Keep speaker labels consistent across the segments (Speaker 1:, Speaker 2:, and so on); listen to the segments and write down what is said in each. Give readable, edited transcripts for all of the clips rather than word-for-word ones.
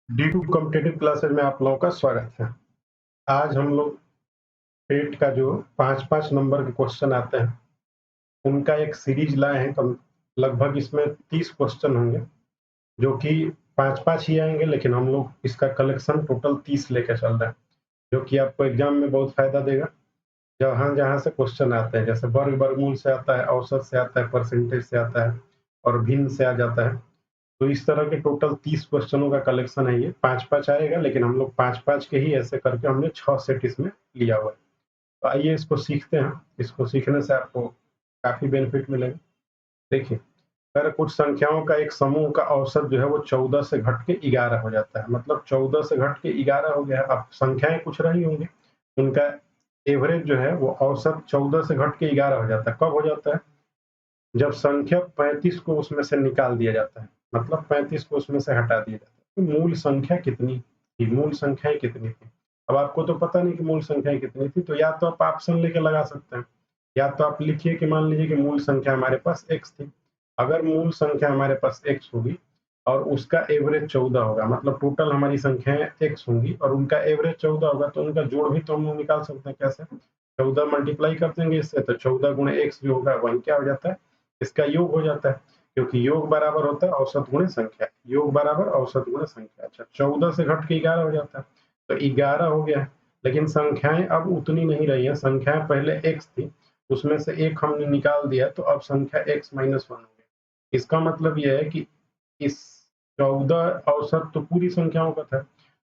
Speaker 1: D2 competitive classes में आप लोगों का स्वागत है। आज हम लोग टेट का जो 5-5 नंबर के क्वेश्चन आते हैं, उनका एक सीरीज लाए हैं। कम लगभग इसमें 30 क्वेश्चन होंगे, जो कि 5-5 ही आएंगे, लेकिन हम लोग इसका कलेक्शन टोटल 30 लेकर चल रहे हैं, जो कि आपको एग्जाम में बहुत फायदा देगा। जहाँ-जहाँ से क्वेश्चन आते हैं, जैसे वर्ग, वर्गमूल से आता है, औसत से आता है, परसेंटेज से आता है और भिन्न से आ जाता है। तो इस तरह के टोटल 30 क्वेश्चनों का कलेक्शन है ये। 5-5 आएगा, लेकिन हम लोग 5-5 के ही ऐसे करके हमने 6 सेट इसमें लिया हुआ है। तो आइए इसको सीखते हैं। इसको सीखने से आपको काफ़ी बेनिफिट मिलेगा। देखिए, अगर कुछ संख्याओं का एक समूह का औसत जो है वो 14 से घट के 11 हो जाता है। मतलब 14 से घट के 11 हो गया। अब संख्याएँ कुछ रही होंगी, उनका एवरेज जो है वो औसत 14 से घट के 11 हो जाता है। कब हो जाता है? जब संख्या 35 को उसमें से निकाल दिया जाता है, मतलब 35 को उसमें से हटा दिया जाता है। तो मूल संख्या कितनी थी? मूल संख्याएँ कितनी थी? अब आपको तो पता नहीं कि मूल संख्याएँ कितनी थी, तो या तो आप ऑप्शन लेके लगा सकते हैं, या तो आप लिखिए कि मान लीजिए कि मूल संख्या हमारे पास x थी। अगर मूल संख्या हमारे पास x होगी और उसका एवरेज 14 होगा, मतलब टोटल हमारी संख्याएँ x होंगी और उनका एवरेज 14 होगा, तो उनका जोड़ भी तो हम लोग निकाल सकते हैं। कैसे? 14 मल्टीप्लाई कर देंगे इससे, तो 14 गुणे x जो होगा वही क्या हो जाता है? इसका योग हो जाता है, क्योंकि योग बराबर होता है औसत गुणे संख्या। योग बराबर औसत गुणे संख्या। अच्छा, 14 से घट के 11 हो जाता है, तो 11 हो गया है। लेकिन संख्याएं अब उतनी नहीं रही हैं। संख्याएं पहले x थी, उसमें से एक हमने निकाल दिया, तो अब संख्या x माइनस 1 हो गया। इसका मतलब यह है कि इस 14 औसत तो पूरी संख्याओं का था,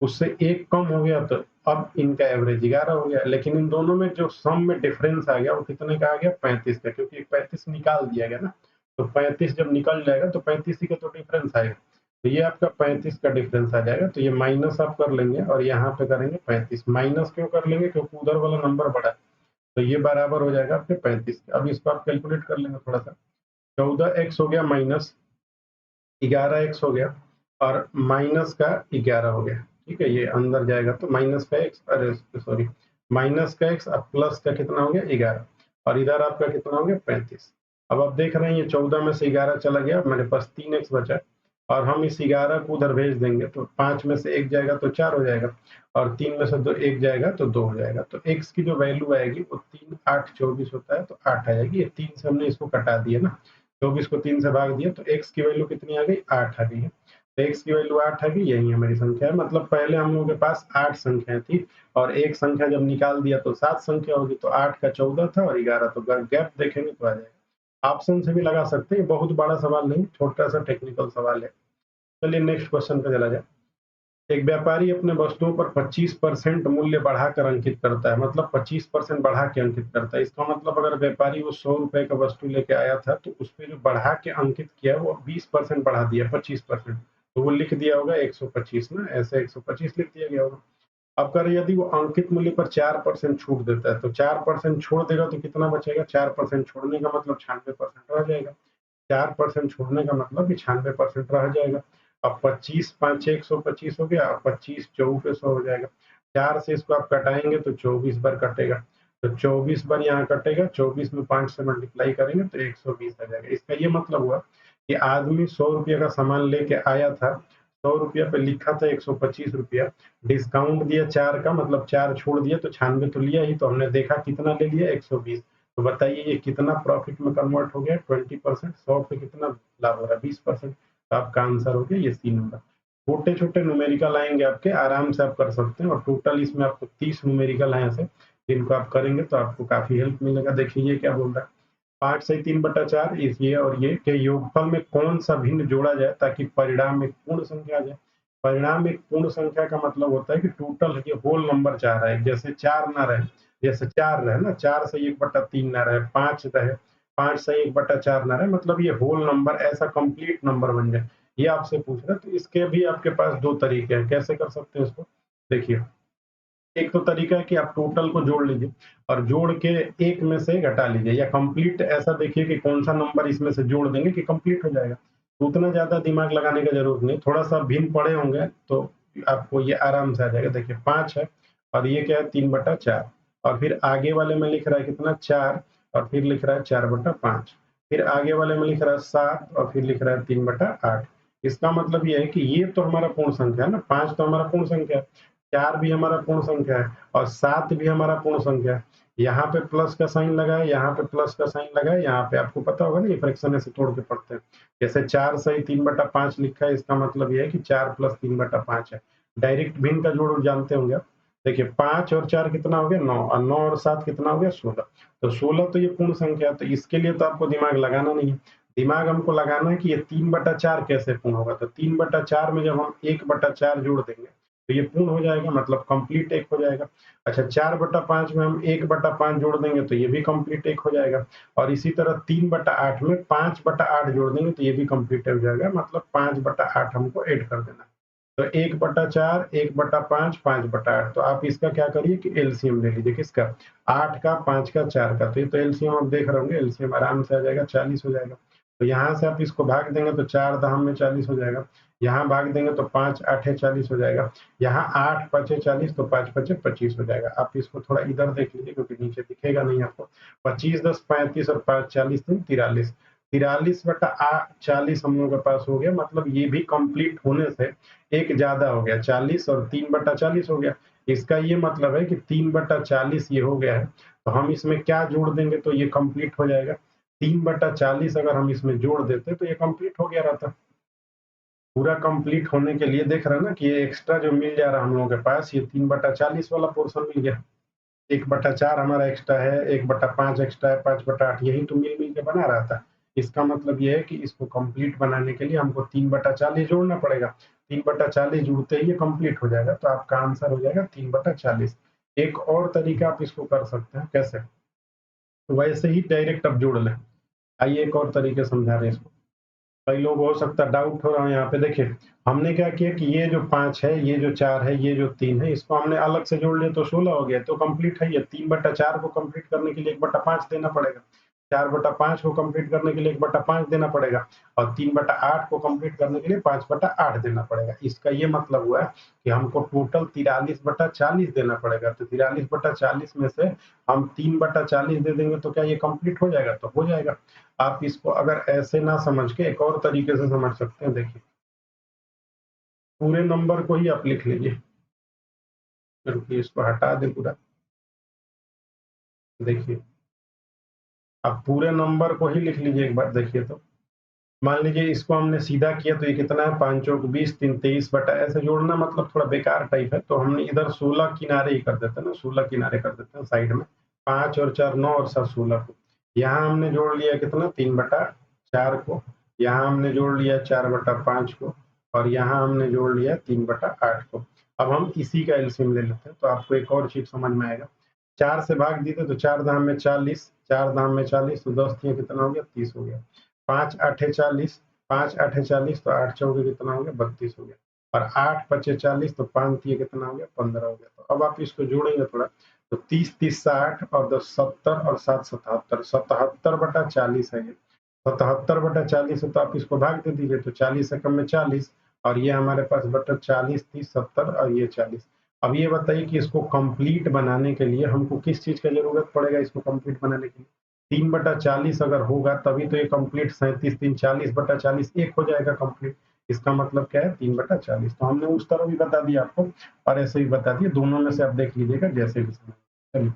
Speaker 1: उससे एक कम हो गया, तो अब इनका एवरेज 11 हो गया। लेकिन इन दोनों में जो सम में डिफरेंस आ गया वो कितने का आ गया? 35 का, क्योंकि 35 निकाल दिया गया ना। तो 35 जब निकल जाएगा तो 35 ही का तो डिफरेंस आएगा। तो ये आपका 35 का डिफरेंस आ जाएगा। तो ये माइनस आप कर लेंगे और यहाँ पे करेंगे 35। माइनस क्यों कर लेंगे? क्योंकि उधर वाला नंबर बड़ा है। तो ये बराबर हो जाएगा आपके 35 के। अब इसको आप कैलकुलेट कर लेंगे थोड़ा सा। 14x हो गया माइनस 11x हो गया और माइनस का 11 हो गया। ठीक है, ये अंदर जाएगा तो माइनस का x, अरे सॉरी, माइनस का x अब प्लस का कितना हो गया? 11। और इधर आपका कितना हो गया? 35। अब आप देख रहे हैं ये 14 में से 11 चला गया, मेरे पास 3x बचा और हम इस 11 को उधर भेज देंगे, तो 5 में से 1 जाएगा तो 4 हो जाएगा और 3 में से 1 जाएगा तो 2 हो जाएगा। तो x की जो वैल्यू आएगी वो 3 8 24 होता है, तो 8 आ जाएगी। ये 3 से हमने इसको कटा दिया ना, 24 को 3 से भाग दिया, तो x की वैल्यू कितनी आ गई? 8 आ गई है। तो x की वैल्यू 8 आ गई, यही हमारी संख्या है। मतलब पहले हम लोगों के पास 8 संख्याएं थी और एक संख्या जब निकाल दिया तो 7 संख्या होगी। तो 8 का 14 था और 11, तो गैप देखेंगे तो आ जाएगा। ऑप्शन से भी लगा सकते हैं, बहुत बड़ा सवाल नहीं, छोटा सा टेक्निकल सवाल है। चलिए नेक्स्ट क्वेश्चन पे चला जाए। एक व्यापारी अपने वस्तुओं पर 25% मूल्य बढ़ाकर अंकित करता है, मतलब 25% बढ़ा के अंकित करता है। इसका मतलब अगर व्यापारी वो 100 रुपए का वस्तु लेके आया था, तो उस पे जो बढ़ा के अंकित किया वो 20% बढ़ा दिया, 25%। तो वो लिख दिया होगा 125 ना, ऐसे 125 लिख दिया गया होगा। अब कर यदि वो अंकित मूल्य पर 4% छूट देता है, तो 4% छोड़ देगा तो कितना बचेगा? 4% छोड़ने का मतलब 96% रह जाएगा। 4% छोड़ने का मतलब कि 96% रह जाएगा। अब 25 5 125 हो गया, 25 चौके 100 हो जाएगा। 4 से इसको आप कटाएंगे तो 24 बार कटेगा, तो 24 बार यहाँ कटेगा। 24 में 5 से मल्टीप्लाई करेंगे तो 120 आ जाएगा। इसका ये मतलब हुआ कि आदमी 100 रुपये का सामान लेके आया था, 100 रुपया पे लिखा था 125 रुपया, डिस्काउंट दिया 4 का, मतलब 4 छोड़ दिया तो 96 तो लिया ही। तो हमने देखा कितना ले लिया? 120। तो बताइए ये कितना प्रॉफिट में कन्वर्ट हो गया? 20%। 100 पे कितना लाभ हो रहा है? 20%। तो आपका आंसर हो गया ये सी नंबर। छोटे छोटे न्यूमेरिकल आएंगे आपके, आराम से आप कर सकते हैं। और टोटल इसमें आपको 30 न्यूमेरिकल है ऐसे, जिनको आप करेंगे तो आपको काफी हेल्प मिलेगा। देखिए ये क्या बोल रहा है, 5 से 3/4 इस ये और ये के योगफल में कौन सा भिन्न जोड़ा जाए ताकि परिणाम एक पूर्ण संख्या आ जाए। परिणाम एक पूर्ण संख्या का मतलब होता है कि टोटल ये होल नंबर चाह रहा है, जैसे 4 ना रहे, जैसे 4 रहे ना, 4 से 1/3 ना रहे, 5 रहे, 5 से 1/4 ना रहे, मतलब ये होल नंबर ऐसा कंप्लीट नंबर बन जाए, ये आपसे पूछ रहा है। तो इसके भी आपके पास 2 तरीके हैं, कैसे कर सकते हैं इसको। देखिए, एक तो तरीका है कि आप टोटल को जोड़ लीजिए और जोड़ के एक में से घटा लीजिए, या कंप्लीट ऐसा देखिए कि कौन सा नंबर इसमें से जोड़ देंगे कि कंप्लीट हो जाएगा। तो उतना ज्यादा दिमाग लगाने की जरूरत नहीं, थोड़ा सा भिन्न पड़े होंगे तो आपको ये आराम से आ जाएगा। देखिए 5 है और ये क्या है? 3/4। और फिर आगे वाले में लिख रहा है कितना? 4। और फिर लिख रहा है 4/5। फिर आगे वाले में लिख रहा है 7 और फिर लिख रहा है 3/8। इसका मतलब ये है कि ये तो हमारा पूर्ण संख्या है ना, 5 तो हमारा पूर्ण संख्या है, 4 भी हमारा पूर्ण संख्या है और 7 भी हमारा पूर्ण संख्या है। यहाँ पे प्लस का साइन लगा है, यहाँ पे प्लस का साइन लगा है, यहाँ पे आपको पता होगा ना ये फ्रैक्शन ऐसे तोड़ के पढ़ते हैं। जैसे 4 सही 3/5 लिखा है, इसका मतलब ये है कि 4 + 3/5 है। डायरेक्ट भिन्न का जोड़ जानते होंगे आप। देखिए 5 और 4 कितना हो गया 9 और 9 और 7 कितना हो गया 16। तो 16 तो ये पूर्ण संख्या है, तो इसके लिए तो आपको दिमाग लगाना नहीं है। दिमाग हमको लगाना है कि ये 3/4 कैसे पूर्ण होगा। तो 3/4 में जब हम 1/4 जोड़ देंगे तो ये पूर्ण हो जाएगा, मतलब कंप्लीट 1 हो जाएगा। अच्छा 4/5 में हम 1/5 जोड़ देंगे तो ये भी कंप्लीट 1 हो जाएगा। और इसी तरह 3/8 में 5/8 जोड़ देंगे तो ये भी कंप्लीट हो जाएगा, मतलब 5/8 हमको ऐड कर देना है। तो 1/4 1/5 5/8। तो आप इसका क्या करिए कि एलसीएम ले लीजिए, किसका 8 का 5 का 4 का। तो ये तो एलसीएम आप देख रहे होंगे, एलसीएम आराम से आ जाएगा 40 हो जाएगा। तो यहाँ से आप इसको भाग देंगे तो 4 दहम में 40 हो जाएगा। यहाँ भाग देंगे तो 5 8 40 हो जाएगा। यहाँ 8 5 40 तो 5 5 25 हो जाएगा। आप इसको थोड़ा इधर देख लीजिए क्योंकि नीचे दिखेगा नहीं आपको। 25 10 35 और 5 40 3 43। 43/40 हम लोगों के पास हो गया, मतलब ये भी कंप्लीट होने से एक ज्यादा हो गया 40 और 3/40 हो गया। इसका ये मतलब है कि 3/40 ये हो गया है। तो हम इसमें क्या जोड़ देंगे तो ये कंप्लीट हो जाएगा। 3/40 अगर हम इसमें जोड़ देते तो ये कंप्लीट हो गया रहता। पूरा कंप्लीट होने के लिए देख रहे हैं ना कि ये एक्स्ट्रा जो मिल जा रहा है हम लोगों के पास, ये 3/40 वाला पोर्शन मिल गया। 1/4 हमारा एक्स्ट्रा है, 1/5 एक्स्ट्रा है, 5/8 यही तो मिल मिल के बना रहा था। इसका मतलब ये है कि इसको कंप्लीट बनाने के लिए हमको 3/40 जोड़ना पड़ेगा। 3/40 जुड़ते ही ये कंप्लीट हो जाएगा, तो आपका आंसर हो जाएगा 3/40। एक और तरीका आप इसको कर सकते हैं, कैसे? वैसे ही डायरेक्ट अब जोड़ लें। आइए एक और तरीके समझा रहे हैं इसको। कई लोग हो सकता है डाउट हो रहा है। यहाँ पे देखिए हमने क्या किया कि ये जो 5 है, ये जो 4 है, ये जो 3 है, इसको हमने अलग से जोड़ लिया तो 16 हो गया, तो कंप्लीट है। ये 3/4 को कंप्लीट करने के लिए 1/5 देना पड़ेगा। 4/5 को कंप्लीट करने के लिए 1/5 देना पड़ेगा और 3/8 को कंप्लीट करने के लिए 5/8 देना पड़ेगा। इसका ये मतलब हुआ कि हमको टोटल 43/40 देना पड़ेगा। तो 43/40 में से हम 3/40 दे देंगे तो क्या ये कंप्लीट हो जाएगा? तो हो जाएगा। आप इसको अगर ऐसे ना समझ के एक और तरीके से समझ सकते हैं। देखिए पूरे नंबर को ही आप लिख लीजिए, क्योंकि इसको हटा दें पूरा। देखिए आप पूरे नंबर को ही लिख लीजिए एक बार। देखिए तो मान लीजिए इसको हमने सीधा किया तो ये कितना है 5 चौक 20 3 23 बटा, ऐसे जोड़ना मतलब थोड़ा बेकार टाइप है, तो हमने इधर 16 किनारे ही कर देते हैं ना, 16 किनारे कर देते हैं साइड में। 5 और 4 9 और 7 16 को यहाँ हमने जोड़ लिया कितना 3/4 को, यहाँ हमने जोड़ लिया 4/5 को और यहाँ हमने जोड़ लिया 3/8 को। अब हम इसी का एलसीएम ले लेते हैं तो आपको एक और चीज समझ में आएगा। 4 से भाग दीजिए तो 4 दाम में 40, 4 दाम में 40 तो 10 दिए कितना हो गया 30 हो गया। 5 8 40, 5 8 40 तो 8 चौके कितना हो गया 32 हो गया और 8 5 40 तो 5 दिए कितना हो गया 15 हो गया। तो अब आप इसको जोड़ेंगे थोड़ा तो 30 30 60 और 10 70 और 7 77, 77/40 है ये। 77/40 है तो आप इसको भाग दे दीजिए तो 40 से कम में 40 और ये हमारे पास बटा 40 30 70 और ये 40। अब ये बताइए कि इसको कंप्लीट बनाने के लिए हमको किस चीज का जरूरत पड़ेगा? इसको कंप्लीट बनाने के लिए 3/40 अगर होगा तभी तो ये कंप्लीट 37 3 40/40 एक हो जाएगा कंप्लीट। इसका मतलब क्या है 3/40। तो हमने उस तरह भी बता दिया आपको और ऐसे भी बता दिया, दोनों में से आप देख लीजिएगा जैसे भी समझ। चलिए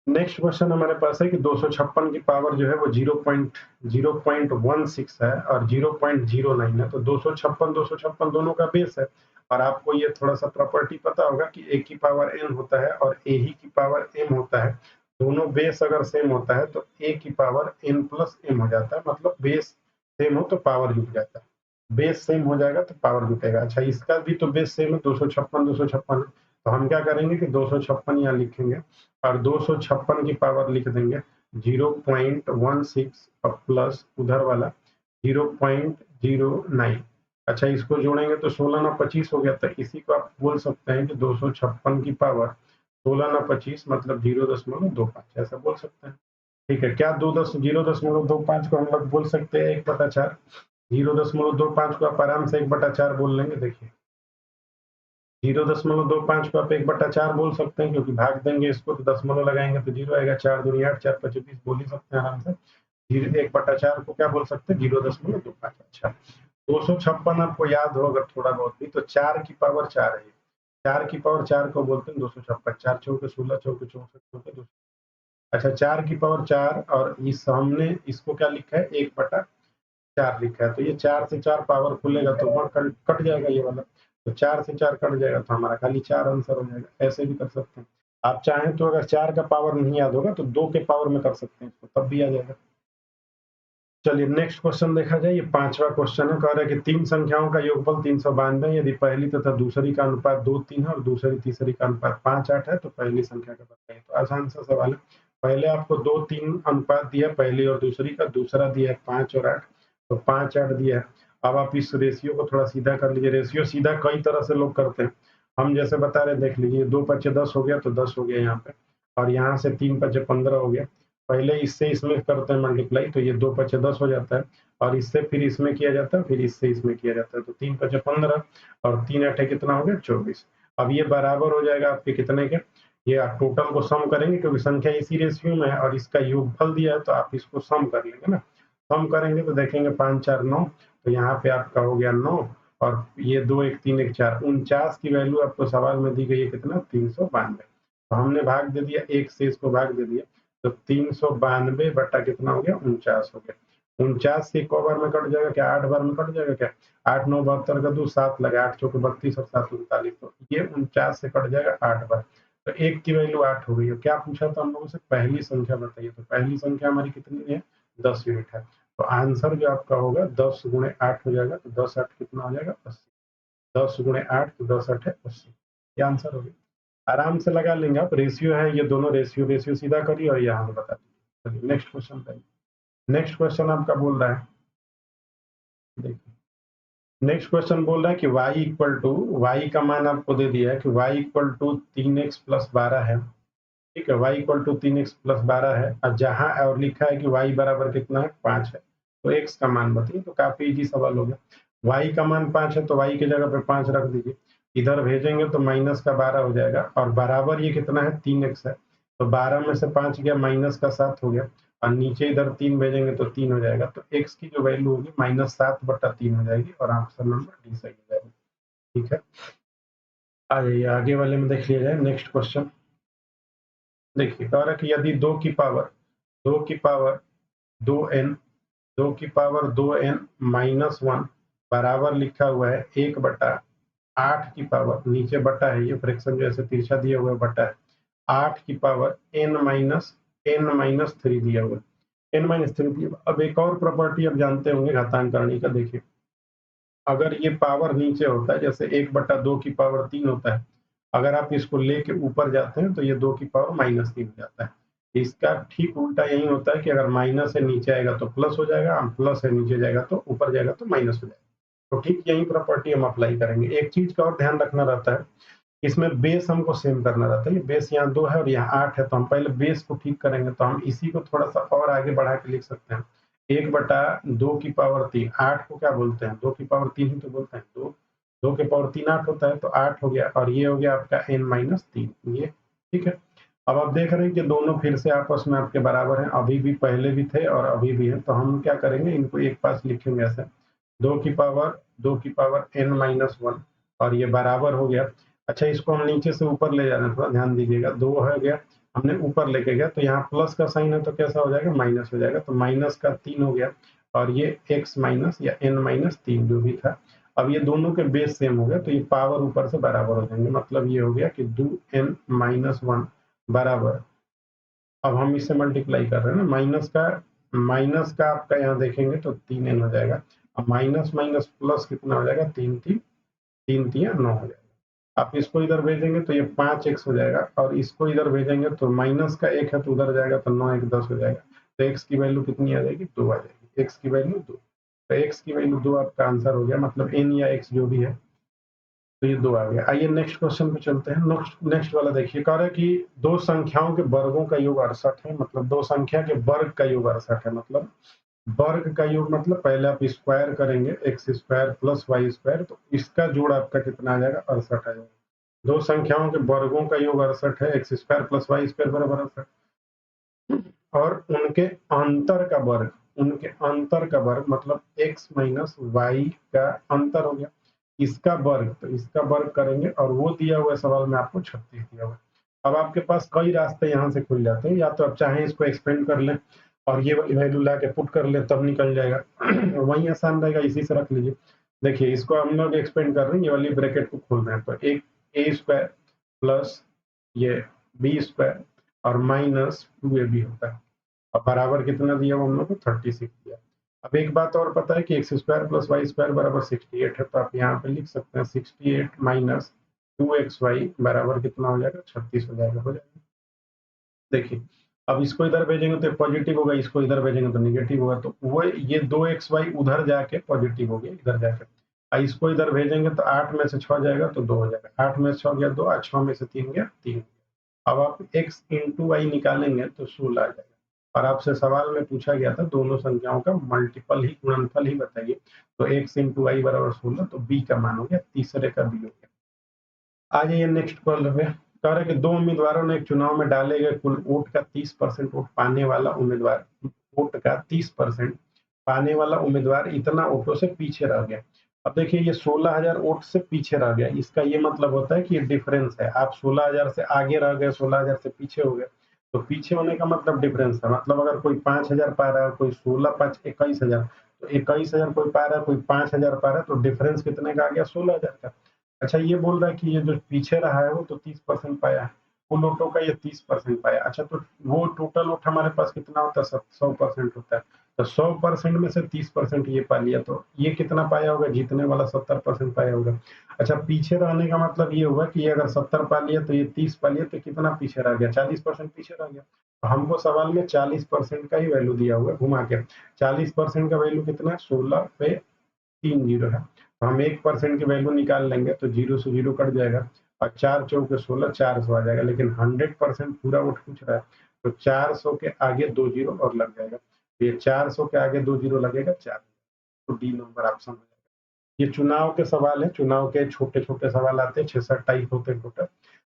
Speaker 1: नेक्स्ट क्वेश्चन हमारे पास है कि 256 की पावर जो है वो 0.16 है और 0.09 है। तो 256 दोनों का बेस है और आपको ये थोड़ा सा प्रॉपर्टी पता होगा कि a की पावर n होता है और a ही की पावर m होता है। दोनों बेस अगर सेम होता है तो a की पावर n प्लस m हो जाता है, मतलब बेस सेम हो तो पावर जुट जाता है। बेस सेम हो जाएगा तो पावर जुटेगा। अच्छा इसका भी तो बेस सेम है, 256 तो हम क्या करेंगे कि 256 यहाँ लिखेंगे और 256 की पावर लिख देंगे 0.16 और प्लस उधर वाला 0.09। अच्छा इसको जोड़ेंगे तो 16 ना 25 हो गया, तो इसी को आप बोल सकते हैं कि 256 की पावर 16 ना 25 मतलब 0.25 ऐसा बोल सकते हैं। ठीक है, क्या 0.25 को हम लोग बोल सकते हैं 1/4? 0.25 को आप आराम से 1/4 बोल लेंगे। देखिए 0.25 को आप 1/4 बोल सकते हैं, क्योंकि भाग देंगे इसको तो दशमलव लगाएंगे तो 0 आएगा। 4 दूनी 8 4 5 20 बोल ही सकते हैं आराम से। 1/4 को क्या बोल सकते हैं 0.25। अच्छा 256 आपको याद हो अगर थोड़ा बहुत भी, तो 4 की पावर 4 है। 4 की पावर 4 को बोलते हैं 256। 4 चौके 16, चौके 64, चौके 200। अच्छा, 4 की पावर 4 और इस हमने इसको क्या लिखा है, 1/4 लिखा है। तो ये 4 से 4 पावर खुलेगा तो वहाँ कट जाएगा ये वाला। तो 4 से 4 कट जाएगा तो हमारा खाली 4 आंसर हो जाएगा। ऐसे भी कर सकते हैं। आप चाहें तो अगर 4 का पावर नहीं याद होगा तो 2 के पावर में कर सकते हैं इसको, तब भी आ जाएगा। चलिए नेक्स्ट क्वेश्चन देखा जाए। ये 5वां क्वेश्चन है। कह रहा है कि 3 संख्याओं का योगफल 392 यदि पहली तथा दूसरी का अनुपात 2-3 है और दूसरी तीसरी का अनुपात 5-8 है तो पहली संख्या का बताइए। तो आसान सा सवाल है। पहले आपको 2-3 अनुपात दिया पहली और दूसरी का, दूसरा दिया है 5 और 8, तो 5-8 दिया है। अब आप इस रेशियो को थोड़ा सीधा कर लीजिए। रेशियो सीधा कई तरह से लोग करते हैं। हम जैसे बता रहे देख लीजिए, 2-5 10 हो गया तो 10 हो गया यहाँ पे, और यहाँ से 3-5 15 हो गया। पहले इससे इसमें करते हैं मल्टीप्लाई, तो ये 2-5 10 हो जाता है, और इससे फिर इसमें किया जाता है, फिर इससे इसमें किया जाता है। तो 3-5 15 और 3-8 कितना हो गया, 24। अब ये बराबर हो जाएगा आपके कितने के, ये आप टोटल को सम करेंगे क्योंकि संख्या इसी रेशियो में है और इसका योगफल दिया है तो आप इसको सम कर लेंगे ना। सम करेंगे तो देखेंगे 5 4 9, तो यहाँ पे आपका हो गया 9, और ये 2 1 3 1 4 49 की वैल्यू आपको सवाल में दी गई है कितना, 392। तो हमने भाग दे दिया, 1 से इसको भाग दे दिया, तो 392 बटा कितना हो गया, 49 हो गया। 49 से 1 बार में कट जाएगा क्या, 8 बार में कट जाएगा क्या, 8 9 72 का 2 7 लगा, 8 चौके 32 और 7 39, तो ये 49 से कट जाएगा 8 बार। तो 1 की वैल्यू 8 हो गई है। क्या पूछा था हम लोगों से, पहली संख्या बताइए। तो पहली संख्या हमारी कितनी है, 10 यूनिट है। तो आंसर जो आपका होगा 10 गुणे 8 हो जाएगा। तो 10 8 कितना हो जाएगा, 80। 10 गुणे 8 तो 10 8 है 80। ये आंसर हो गया। आराम से लगा लेंगे आप, रेशियो है ये दोनों, रेशियो रेशियो सीधा करिए और यहाँ से बता दीजिए। चलिए नेक्स्ट क्वेश्चन पे। नेक्स्ट क्वेश्चन आपका बोल रहा है, देखिए नेक्स्ट क्वेश्चन बोल रहा है कि y इक्वल टू, वाई का मान आपको दे दिया है कि y equal to 3x plus 12 है। ठीक है, y equal to 3x plus 12 है, और जहां और लिखा है कि y बराबर कितना है, 5 है। तो x का मान बताइए। तो काफी इजी सवाल हो गया। y का मान 5 है तो y की जगह पे 5 रख दीजिए। इधर भेजेंगे तो माइनस का 12 हो जाएगा, और बराबर ये कितना है, 3x है। तो 12 में से 5 गया, माइनस का 7 हो गया, और नीचे इधर 3 भेजेंगे तो 3 हो जाएगा। तो x की जो वैल्यू होगी -7/3 हो जाएगी, और आंसर नंबर डी सही हो जाएगा। ठीक है, आ जाइए आगे वाले में देख लिया जाए। नेक्स्ट क्वेश्चन देखिए, कह रहा है कि यदि 2 की पावर 2n 2 की पावर 2n माइनस 1 बराबर लिखा हुआ है 1/8 की पावर, नीचे बटा है, ये फ्रैक्शन जो ऐसे तिरछा दिया हुआ है बटा है, 8 की पावर n-3 दिया हुआ है। n-3 दिया हुआ। अब एक और प्रॉपर्टी आप जानते होंगे घातांकरणी का, देखिए अगर ये पावर नीचे होता है, जैसे 1/2 की पावर 3 होता है, अगर आप इसको लेके ऊपर जाते हैं तो ये 2 की पावर -3 हो जाता है। इसका ठीक उल्टा यही होता है कि अगर माइनस है नीचे आएगा तो प्लस हो जाएगा, प्लस है नीचे जाएगा तो ऊपर जाएगा तो माइनस हो जाएगा। तो ठीक यही प्रॉपर्टी हम अप्लाई करेंगे। एक चीज का और ध्यान रखना रहता है, इसमें बेस हमको सेम करना रहता है। ये बेस यहाँ 2 है और यहाँ 8 है, तो हम पहले बेस को ठीक करेंगे। तो हम इसी को थोड़ा सा और आगे बढ़ा के लिख सकते हैं। 1/2 की पावर 3, 8 को क्या बोलते हैं, 2 की पावर 3 ही तो बोलते हैं। 2 की पावर 3 8 होता है, तो 8 हो गया, और ये हो गया आपका n-3 ये। ठीक है, अब आप देख रहे हैं कि दोनों फिर से आपस में आपके बराबर हैं, अभी भी पहले भी थे और अभी भी हैं। तो हम क्या करेंगे, इनको एक पास लिखेंगे ऐसे, 2 की पावर n-1, और ये बराबर हो गया। अच्छा, इसको हम नीचे से ऊपर ले जा रहे हैं, थोड़ा ध्यान दीजिएगा। 2 हो गया, हमने ऊपर लेके गया तो यहाँ प्लस का साइन है तो कैसा हो जाएगा, माइनस हो जाएगा। तो माइनस का 3 हो गया, और ये x माइनस या n-3 जो भी था। अब ये दोनों के बेस सेम हो गया तो ये पावर ऊपर से बराबर हो जाएंगे। मतलब ये हो गया कि 2n-1 बराबर, अब हम इससे मल्टीप्लाई कर रहे हैं ना, माइनस का आपका यहाँ देखेंगे तो 3n हो जाएगा। अब माइनस माइनस प्लस कितना हो जाएगा, 3 3 9 हो जाएगा। आप इसको इधर भेजेंगे तो ये 5x हो जाएगा, और इसको इधर भेजेंगे तो माइनस का 1 है तो उधर जाएगा तो 9 1 10 हो जाएगा। तो x की वैल्यू कितनी आ जाएगी, 2 आ जाएगी। x की वैल्यू 2, तो x की वैल्यू 2 आपका आंसर हो गया। मतलब n या x जो भी है, तो ये 2 आ गया। आइए नेक्स्ट क्वेश्चन पे चलते हैं। नेक्स्ट वाला देखिए, कह रहा है कि दो संख्याओं के वर्गों का योग 68 है। मतलब दो संख्या के वर्ग का योग 68 है। मतलब वर्ग का योग मतलब पहले आप स्क्वायर करेंगे, x square plus y square, तो इसका जोड़ आपका कितना आ जाएगा, 68 आ जाएगा। दो संख्याओं के वर्गों का योग 68 है, x square plus y square बराबर 68, और उनके अंतर का वर्ग उनके अंतर का वर्ग, मतलब x माइनस वाई का अंतर हो गया, इसका वर्ग, तो इसका वर्ग करेंगे और वो दिया हुआ सवाल में आपको 36 दिया हुआ। अब आपके पास कई रास्ते यहाँ से खुल जाते हैं, या तो आप चाहें इसको एक्सपेंड कर लें और ये वाली वैल्यू ला के पुट कर लें, तब निकल जाएगा। वही आसान रहेगा, इसी से रख लीजिए। देखिए इसको हम लोग एक्सपेंड कर रहे हैं, ये वाली ब्रैकेट को खोल रहे हैं, तो एक ए स्क्वायर प्लस ये बी स्क्वायर और माइनस 2ab होता है, और बराबर कितना दिया हुआ हम लोग को 36 दिया। अब एक बात और पता है कि x square plus y square बराबर 68 है, तो आप यहाँ पे लिख सकते हैं 68 माइनस 2xy बराबर कितना हो जाएगा, 36 हो जाएगा, हो जाएगा। देखिए अब इसको इधर भेजेंगे तो पॉजिटिव होगा, इसको इधर भेजेंगे तो निगेटिव होगा, तो वो ये 2xy उधर जाके पॉजिटिव हो गया इधर जाके, इसको इधर भेजेंगे तो 8 में से 6 जाएगा तो 2 हो जाएगा, 8 में से 6 गया 2 और 6 में से 3 गया 3। अब आप x इंटू वाई निकालेंगे तो 16 आ जाएगा, और आपसे सवाल में पूछा गया था दोनों संख्याओं का मल्टीपल ही, गुणनफल ही बताइए, तो x इंटू वाई बराबर 16, तो b का मान हो गया, तीसरे का b हो गया। आ जाइए नेक्स्ट क्वेश्चन पे, कह रहे कि दो उम्मीदवारों ने एक चुनाव में डाले गए कुल वोट का 30% वोट पाने वाला उम्मीदवार, वोट का 30% पाने वाला उम्मीदवार इतना वोटों से पीछे रह गया। अब देखिए ये 16,000 वोट से पीछे रह गया, इसका ये मतलब होता है कि ये डिफरेंस है, आप 16,000 से आगे रह गए, 16,000 से पीछे हो गए, तो पीछे होने का मतलब डिफरेंस है, मतलब अगर कोई 5,000 पा रहा है, कोई 16 5 21,000, तो 21,000 कोई पा रहा है, कोई 5,000 पा रहा है, तो डिफरेंस कितने का आ गया, 16,000 का। अच्छा ये बोल रहा है कि ये जो पीछे रहा है वो तो 30% पाया है, कुल वोटों का ये 30% पाया। अच्छा तो वो टोटल वोट हमारे पास कितना होता है, 100% होता है, तो 100% में से 30% ये पा लिया, तो ये कितना पाया होगा, जीतने वाला 70% पाया होगा। अच्छा पीछे रहने का मतलब ये हुआ कि अगर 70 पा लिया तो ये 30 पा लिया, तो कितना पीछे रह गया, 40% पीछे रह गया। तो हमको सवाल में 40% का ही वैल्यू दिया हुआ है, घुमा के 40% का वैल्यू कितना है, 16 पे 3 जीरो है, तो हम 1% की वैल्यू निकाल लेंगे तो जीरो से जीरो कट जाएगा, और 4 चौके 16, 400 आ जाएगा, लेकिन 100% पूरा वोट पूछ रहा है, तो 400 के आगे 2 जीरो और लग जाएगा, तो ये 400 के आगे 2 जीरो लगेगा 4, तो डी नंबर ऑप्शन हो जाएगा। ये चुनाव के सवाल है, चुनाव के छोटे छोटे सवाल आते हैं, 6-7 टाइप होते हैं टोटल।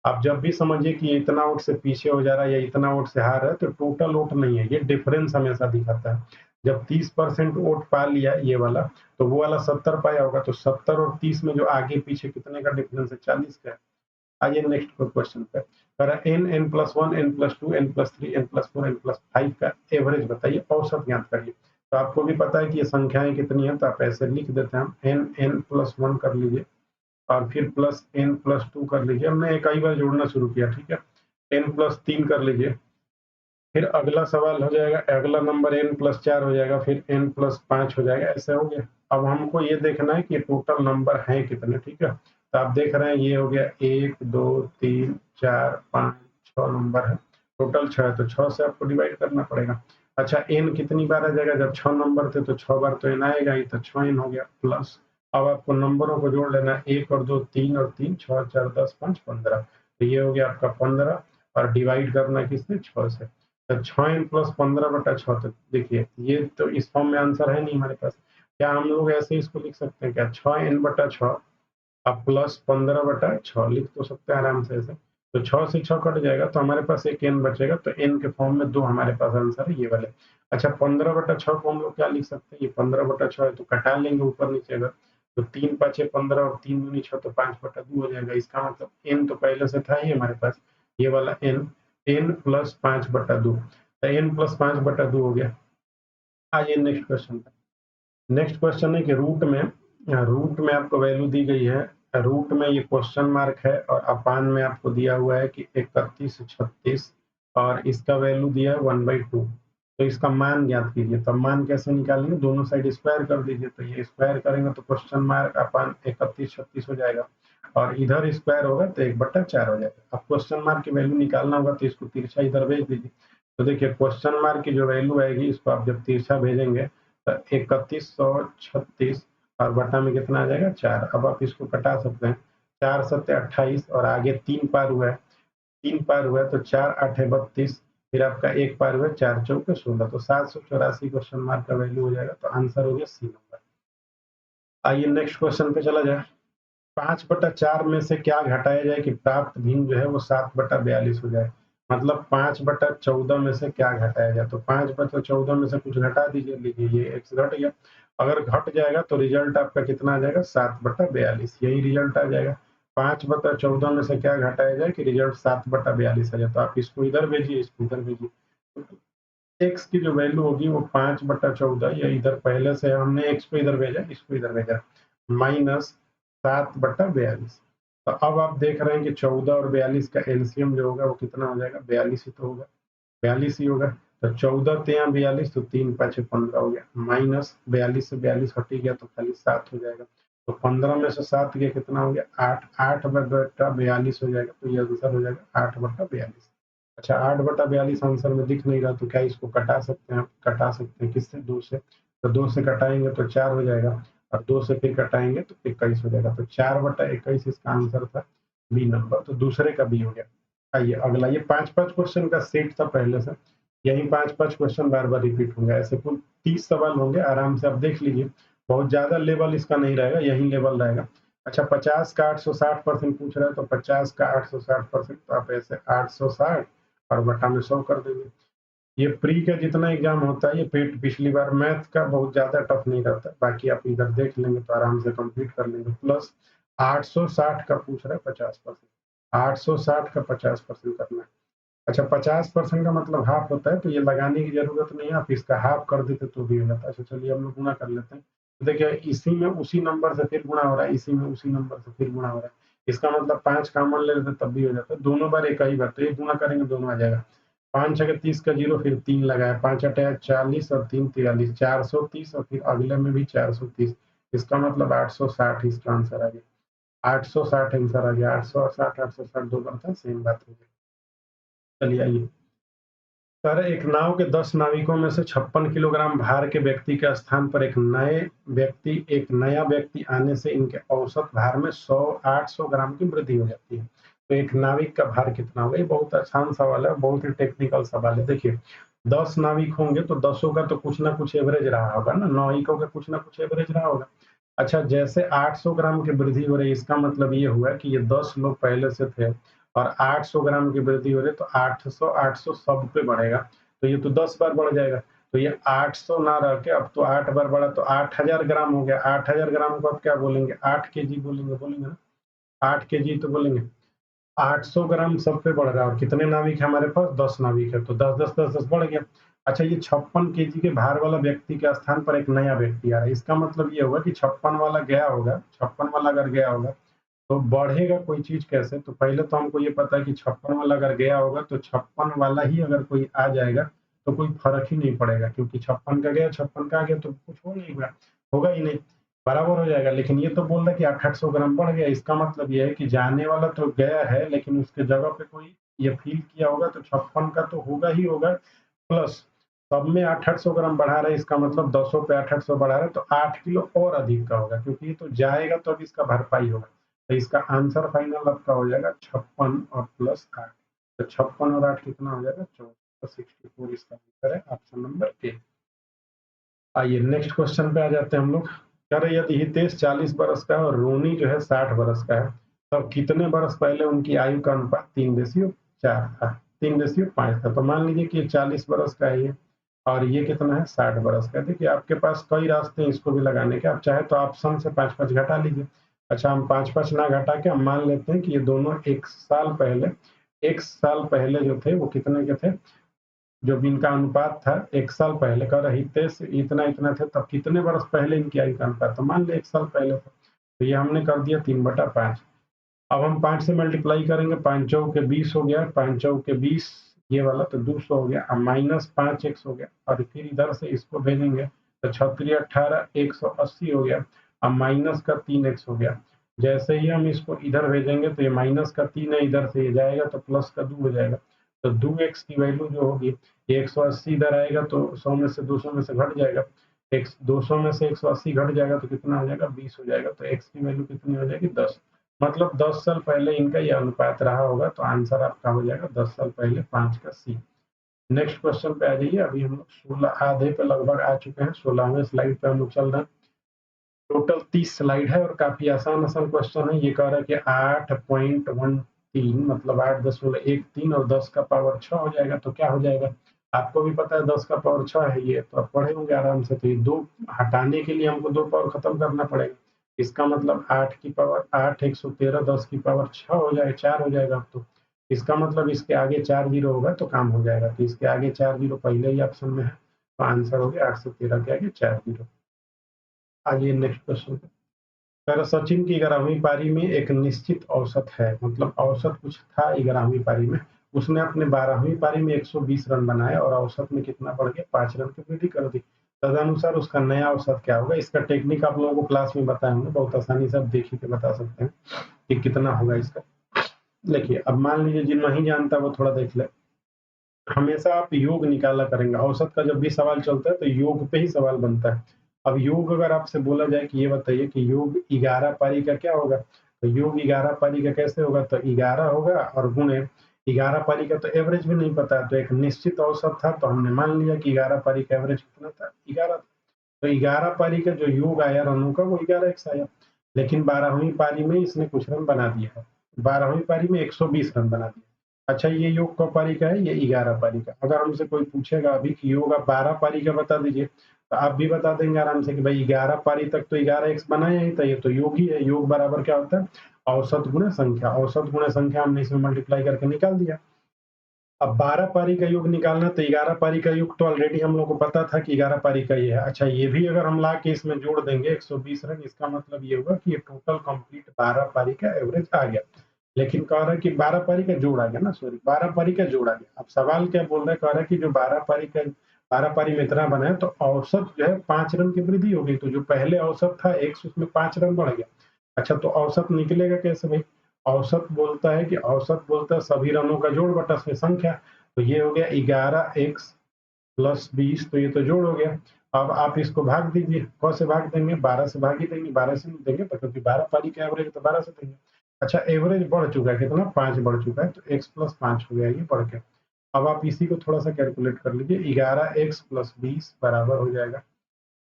Speaker 1: आप जब भी समझिए कि इतना वोट से पीछे हो जा रहा है या इतना वोट से हार रहा है, तो टोटल वोट नहीं है, ये डिफरेंस हमेशा दिखाता है। जब 30% वोट पा लिया ये वाला, तो वो वाला 70 पाया होगा, तो 70 और 30 में जो आगे पीछे कितने का डिफरेंस है, 40 का है। आइए नेक्स्ट क्वेश्चन पे, n n plus one n plus two n plus three n plus four n plus five का एवरेज बताइए, औसत ज्ञात करिए। तो आपको भी पता है कि ये संख्याएं कितनी है, तो आप ऐसे लिख देते हैं, एन एन प्लस वन कर लीजिए और फिर प्लस एन प्लस टू कर लीजिए, हमने कई बार जोड़ना शुरू किया, ठीक है, एन प्लस तीन कर लीजिए, फिर अगला सवाल हो जाएगा, अगला नंबर एन प्लस चार हो जाएगा, फिर एन प्लस पांच हो जाएगा, ऐसे हो गया। अब हमको ये देखना है कि टोटल नंबर है कितने, ठीक है, तो आप देख रहे हैं ये हो गया 1 2 3 4 5 6 नंबर है, टोटल 6 है, तो 6 से आपको डिवाइड करना पड़ेगा। अच्छा एन कितनी बार आ जाएगा, जब 6 नंबर थे तो 6 बार तो एन आएगा ही, तो 6 एन हो गया प्लस, अब आपको नंबरों को जोड़ लेना, 1 और 2 3 और 3 6 और 4 10 5 15, तो ये हो गया आपका 15, और डिवाइड करना किसने, 6 से, तो 6 एन प्लस 15/6, तो देखिए ये तो इस फॉर्म में आंसर है नहीं हमारे पास, क्या हम लोग ऐसे इसको लिख सकते हैं क्या, 6n/6 अब प्लस 15/6 लिख तो सकते हैं आराम से ऐसे, तो 6 से 6 कट जाएगा, तो हमारे पास एक n बचेगा, तो n के फॉर्म में दो हमारे पास आंसर है ये वाले। अच्छा 15/6 को हम लोग क्या लिख सकते हैं, ये 15/6 है, तो कटा लेंगे ऊपर नीचे अगर, तो 3 5 15 और 3 दूनी 6, तो 5/2 हो जाएगा, इसका मतलब n तो पहले से था ही हमारे पास, ये वाला n, n प्लस 5/2, तो n प्लस 5/2 हो गया। आइए नेक्स्ट क्वेश्चन पे, नेक्स्ट क्वेश्चन है कि रूट में आपको वैल्यू दी गई है, रूट में ये क्वेश्चन मार्क है, और अपान में आपको दिया हुआ है कि 31 36, और इसका वैल्यू दिया है 1/2, तो इसका मान ज्ञात कीजिए। तो मान कैसे निकालेंगे, दोनों साइड स्क्वायर कर दीजिए, तो ये स्क्वायर करेंगे तो क्वेश्चन मार्क अपान 31 36 हो जाएगा, और इधर स्क्वायर होगा तो 1/4 हो जाएगा। अब क्वेश्चन मार्क की वैल्यू निकालना होगा तो इसको तिरछा इधर भेज दीजिए, तो देखिए क्वेश्चन मार्क की जो वैल्यू आएगी इसको आप जब तिरछा भेजेंगे तो 3136 और बटा में कितना आ जाएगा 4, अब आप इसको कटा सकते हैं, 4 7 28 और आगे 3 पार हुआ है, 3 पार हुआ है तो 4 8 32, फिर आपका 1 पार हुआ है, 4 चौके 16, तो 784 क्वेश्चन मार्क का वैल्यू हो जाएगा, तो आंसर हो गया सी नंबर। आइए नेक्स्ट क्वेश्चन पे चला जाए, 5/4 में से क्या घटाया जाए कि प्राप्त भिन्न जो है वो 7/42 हो जाए। मतलब 5/14 में से क्या घटाया जाए, तो 5/14 में से कुछ घटा दीजिए, लीजिए ये x घट गया। अगर घट जाएगा तो रिजल्ट आपका कितना आ जाएगा, 7/42, यही रिजल्ट आ जाएगा। 5/14 में से क्या घटाया जाए कि रिजल्ट 7/42 आ जाए, तो आप इसको इधर भेजिए, इसको इधर भेजिए। x की जो वैल्यू होगी वो 5/14, या इधर पहले से हमने x को इधर भेजा, इसको इधर भेजा, -7/42। तो अब आप देख रहे हैं कि 14 और 42 का एलसीएम जो होगा वो कितना हो जाएगा, 42 ही तो होगा, 42 ही होगा। तो 14 तिया 42, तो 3 5 15 हो गया, -42 से 42 हट ही गया तो खाली 7 हो जाएगा। तो 15 में से 7 गया, कितना हो गया, 8, 8/42 हो जाएगा। तो ये आंसर हो जाएगा 8/42। अच्छा, 8/42 आंसर में दिख नहीं रहा, तो क्या इसको कटा सकते हैं, कटा सकते हैं किससे, 2 से। तो 2 से कटाएंगे तो 4 हो जाएगा, और 2 से फिर कटाएंगे तो 21 हो जाएगा। तो 4/21 इसका आंसर था, बी नंबर। तो दूसरे का बी हो गया। आइए अगला, ये 5-5 क्वेश्चन का सेट था पहले से, यही 5-5 क्वेश्चन बार बार रिपीट होंगे, ऐसे कुल 30 सवाल होंगे, आराम से आप देख लीजिए। बहुत ज्यादा लेवल इसका नहीं रहेगा, यही लेवल रहेगा। अच्छा, 50 का 860% पूछ रहा है, तो 50 का 860%, तो आप ऐसे 860 और बटा में 100 कर देंगे। ये प्री का जितना एग्जाम होता है, ये पेट पिछली बार मैथ का बहुत ज्यादा टफ नहीं रहता, बाकी आप इधर देख लेंगे तो आराम से कंप्लीट कर लेंगे। प्लस 860 का पूछ रहा है 50%, 860 का 50% करना है। अच्छा, 50% का मतलब हाफ होता है, तो ये लगाने की जरूरत नहीं है, आप इसका हाफ कर देते तो भी हो जाता है। अच्छा चलिए हम लोग गुणा कर लेते हैं। तो देखिए, इसी में उसी नंबर से फिर गुणा हो रहा है, इसी में उसी नंबर से फिर गुणा हो रहा है, इसका मतलब 5 कॉमन ले लेते तब भी हो जाता है, दोनों बार एक ही बार, तो ये गुणा करेंगे दोनों आ जाएगा। 5 छके 30 का जीरो, फिर 3 लगाया, 5 अठे 40 और 3 43, 430, और फिर अगले में भी 430, इसका मतलब 860 इसका आंसर आ गया। 860 आंसर आ गया, 860 860 दो बार था, सेम बात हो गई। चलिए आइए, सर एक नाव के 10 नाविकों में से 56 किलोग्राम भार के व्यक्ति के स्थान पर एक नया व्यक्ति आने से इनके औसत भार में 800 ग्राम की वृद्धि हो जाती है। तो एक नाविक का भार कितना होगा, ये बहुत आसान सवाल है, बहुत ही टेक्निकल सवाल है। देखिए, 10 नाविक होंगे तो 10 का तो कुछ ना कुछ एवरेज रहा होगा ना, नाविकों का कुछ ना कुछ एवरेज रहा होगा। अच्छा, जैसे 800 ग्राम की वृद्धि हो रही है, इसका मतलब ये हुआ कि ये 10 लोग पहले से थे, और 800 ग्राम की वृद्धि हो रही है, तो 800 800 सब पे बढ़ेगा, तो ये तो 10 बार बढ़ जाएगा। तो ये 800 ना रह के अब तो 8 बार बढ़ा, तो 8000 ग्राम हो गया। 8000 ग्राम को अब क्या बोलेंगे, 8 केजी बोलेंगे, बोलेंगे ना, 8 केजी तो बोलेंगे। 800 ग्राम सब पे बढ़ रहा है, और कितने नाविक है हमारे पास, 10 नाविक है, तो 10 10 10 10 बढ़ गया। अच्छा, ये 56 केजी के भार वाला व्यक्ति के स्थान पर एक नया व्यक्ति आ रहा है, इसका मतलब ये होगा कि 56 वाला गया होगा, 56 वाला अगर गया होगा तो बढ़ेगा कोई चीज कैसे। तो पहले तो हमको ये पता है कि 56 वाला अगर गया होगा, तो 56 वाला ही अगर कोई आ जाएगा तो कोई फर्क ही नहीं पड़ेगा, क्योंकि 56 का गया 56 का आ गया, तो कुछ हो नहीं होगा, होगा ही नहीं, बराबर हो जाएगा। लेकिन ये तो बोल रहा है कि 800 ग्राम बढ़ गया, इसका मतलब ये है कि जाने वाला तो गया है, लेकिन उसके जगह पे कोई ये फील किया होगा, तो 56 का तो होगा ही होगा, प्लस सब में 800 ग्राम बढ़ा रहे हैं, इसका मतलब 10 पे 800 बढ़ा रहे हैं, तो 8 किलो और अधिक का होगा, क्योंकि ये तो जाएगा तो अब इसका भरपाई होगा। तो इसका आंसर फाइनल आपका हो जाएगा 56 और प्लस 8। तो 56 और 8 कितना हो जाएगा, 14, तो 64 इसका आंसर है, ऑप्शन नंबर ए। आइए नेक्स्ट क्वेश्चन पे आ जाते हैं हम लोग। कह रहे यदि हितेश 40 बरस का है और रोनी जो है 60 बरस का है, तब कितने बरस पहले उनकी आयु का अनुपात 3:4 था, 3:5 था। तो मान लीजिए कि ये 40 बरस का है ये, और ये कितना है, 60 बरस का है। देखिए, आपके पास कई रास्ते हैं इसको भी लगाने के, आप चाहे तो ऑप्शन से 5-5 घटा लीजिए। अच्छा, हम 5-5 ना घटा के हम मान लेते हैं कि ये दोनों एक साल पहले जो थे वो कितने के थे, जो इनका अनुपात था एक साल पहले का, हितेश इतना इतना थे, तब कितने वर्ष पहले इनकी आयु का अनुपात, तो मान ले एक साल पहले था, तो ये हमने कर दिया 3/5। अब हम 5 से मल्टीप्लाई करेंगे, 5 चौक के 20 हो गया, 5 चौक के 20 ये वाला तो 200 हो गया, अब -5x हो गया, और फिर इधर से इसको भेजेंगे तो 36 18 180 हो गया, अब माइनस का 3x हो गया। जैसे ही हम इसको इधर भेजेंगे तो ये माइनस का 3 है, इधर से ये जाएगा तो प्लस का 2 हो जाएगा, तो 2x की वैल्यू जो होगी, ये 180 इधर आएगा तो 100 में से 200 में से घट जाएगा, x 200 में से 180 घट जाएगा तो कितना हो जाएगा, 20 हो जाएगा, तो x की वैल्यू कितनी हो जाएगी, 10। मतलब 10 साल पहले इनका ये अनुपात रहा होगा, तो आंसर आपका हो जाएगा 10 साल पहले, 5 का सी। नेक्स्ट क्वेश्चन पे आ जाइए, अभी हम लोग 16 आधे पे लगभग आ चुके हैं, 16वें स्लाइड पे हम लोग चल रहे हैं। टोटल 30 स्लाइड है और काफी आसान आसान क्वेश्चन है। ये कह रहा है कि 8.1 3 मतलब 8.13 और 10 का पावर 6 हो जाएगा। तो क्या हो जाएगा? आपको भी पता है 10 का पावर 6 है ये, तो आप पढ़े होंगे आराम से। तो ये 2 हटाने के लिए हमको 2 पावर खत्म करना पड़ेगा। इसका मतलब 8 की पावर 8 113 10 की पावर 6 हो जाएगा, 4 हो जाएगा अब तो। इसका मतलब इसके आगे 4 जीरो होगा तो काम हो जाएगा। तो इसके आगे 4 जीरो पहले ही ऑप्शन में है, तो आंसर हो गया 8 से 13 के आगे 4 जीरो। आइए नेक्स्ट क्वेश्चन पे। अगर सचिन की 11वीं पारी में एक निश्चित औसत है, मतलब औसत कुछ था 11वीं पारी में, उसने अपने 12वीं पारी में 120 रन बनाए और औसत में कितना बढ़ गया? 5 रन की वृद्धि कर दी। तदनुसार उसका नया औसत क्या होगा? इसका टेक्निक आप लोगों को क्लास में बताए होंगे, बहुत आसानी से आप देख ही के बता सकते हैं कि कितना होगा इसका। देखिए, अब मान लीजिए जो नहीं जानता वो थोड़ा देख ले। हमेशा आप योग निकाला करेंगे। औसत का जब भी सवाल चलता है तो योग पे ही सवाल बनता है। अब योग अगर आपसे बोला जाए कि ये बताइए कि योग 11 पारी का क्या होगा? तो योग 11 पारी का कैसे होगा? तो 11 होगा और गुणे 11 पारी का तो एवरेज भी नहीं पता है, तो एक निश्चित औसत था तो हमने मान लिया कि 11 पारी का एवरेज कितना था? 11 था। तो 11 पारी का जो योग आया रनों का वो 11 एक्स आया। लेकिन 12वीं पारी में इसने कुछ रन बना दिया है। 12वीं पारी में 120 रन बना दिया। अच्छा, ये योग कब पारी का है? ये 11 पारी का। अगर हमसे कोई पूछेगा अभी कि योग आप 12 पारी का बता दीजिए, तो आप भी बता देंगे आराम से कि भाई 11 पारी तक तो 11 एक्स बनाया ही था, ये तो योग ही है। योग बराबर क्या होता है? औसत गुणे संख्या। औसत गुणे संख्या हमने इसमें मल्टीप्लाई करके निकाल दिया। अब 12 पारी का योग निकालना, तो 11 पारी का योग तो ऑलरेडी हम लोग को पता था कि 11 पारी का ये है। अच्छा, ये भी अगर हम ला के इसमें जोड़ देंगे 120 रन, इसका मतलब ये होगा कि ये टोटल कंप्लीट 12 पारी का एवरेज आ गया। लेकिन कह रहा है कि 12 पारी का जोड़ आ गया ना, सॉरी 12 पारी का जोड़ आ गया। अब सवाल क्या बोल रहा है? कह रहा है कि जो 12 पारी में इतना बना है तो औसत जो है 5 रन की वृद्धि हो गई। तो जो पहले औसत था 100, उसमें 5 रन बढ़ गया। अच्छा, तो औसत निकलेगा कैसे भाई? औसत बोलता है सभी रनों का जोड़ बटा उसमें संख्या। तो ये हो गया 11 एक्स प्लस 20, तो ये तो जोड़ हो गया। अब आप इसको भाग दीजिए। कौन से भाग देंगे? 12 से भाग ही देंगे, 12 से नहीं देंगे तो, क्योंकि 12 पारी का एवरेज तो 12 से देंगे। अच्छा, एवरेज बढ़ चुका है कितना? 5 बढ़ चुका है, तो एक्स प्लस 5 हो गया ये बढ़ के। अब आप इसी को थोड़ा सा कैलकुलेट कर लीजिए। 11 एक्स प्लस 20 बराबर हो जाएगा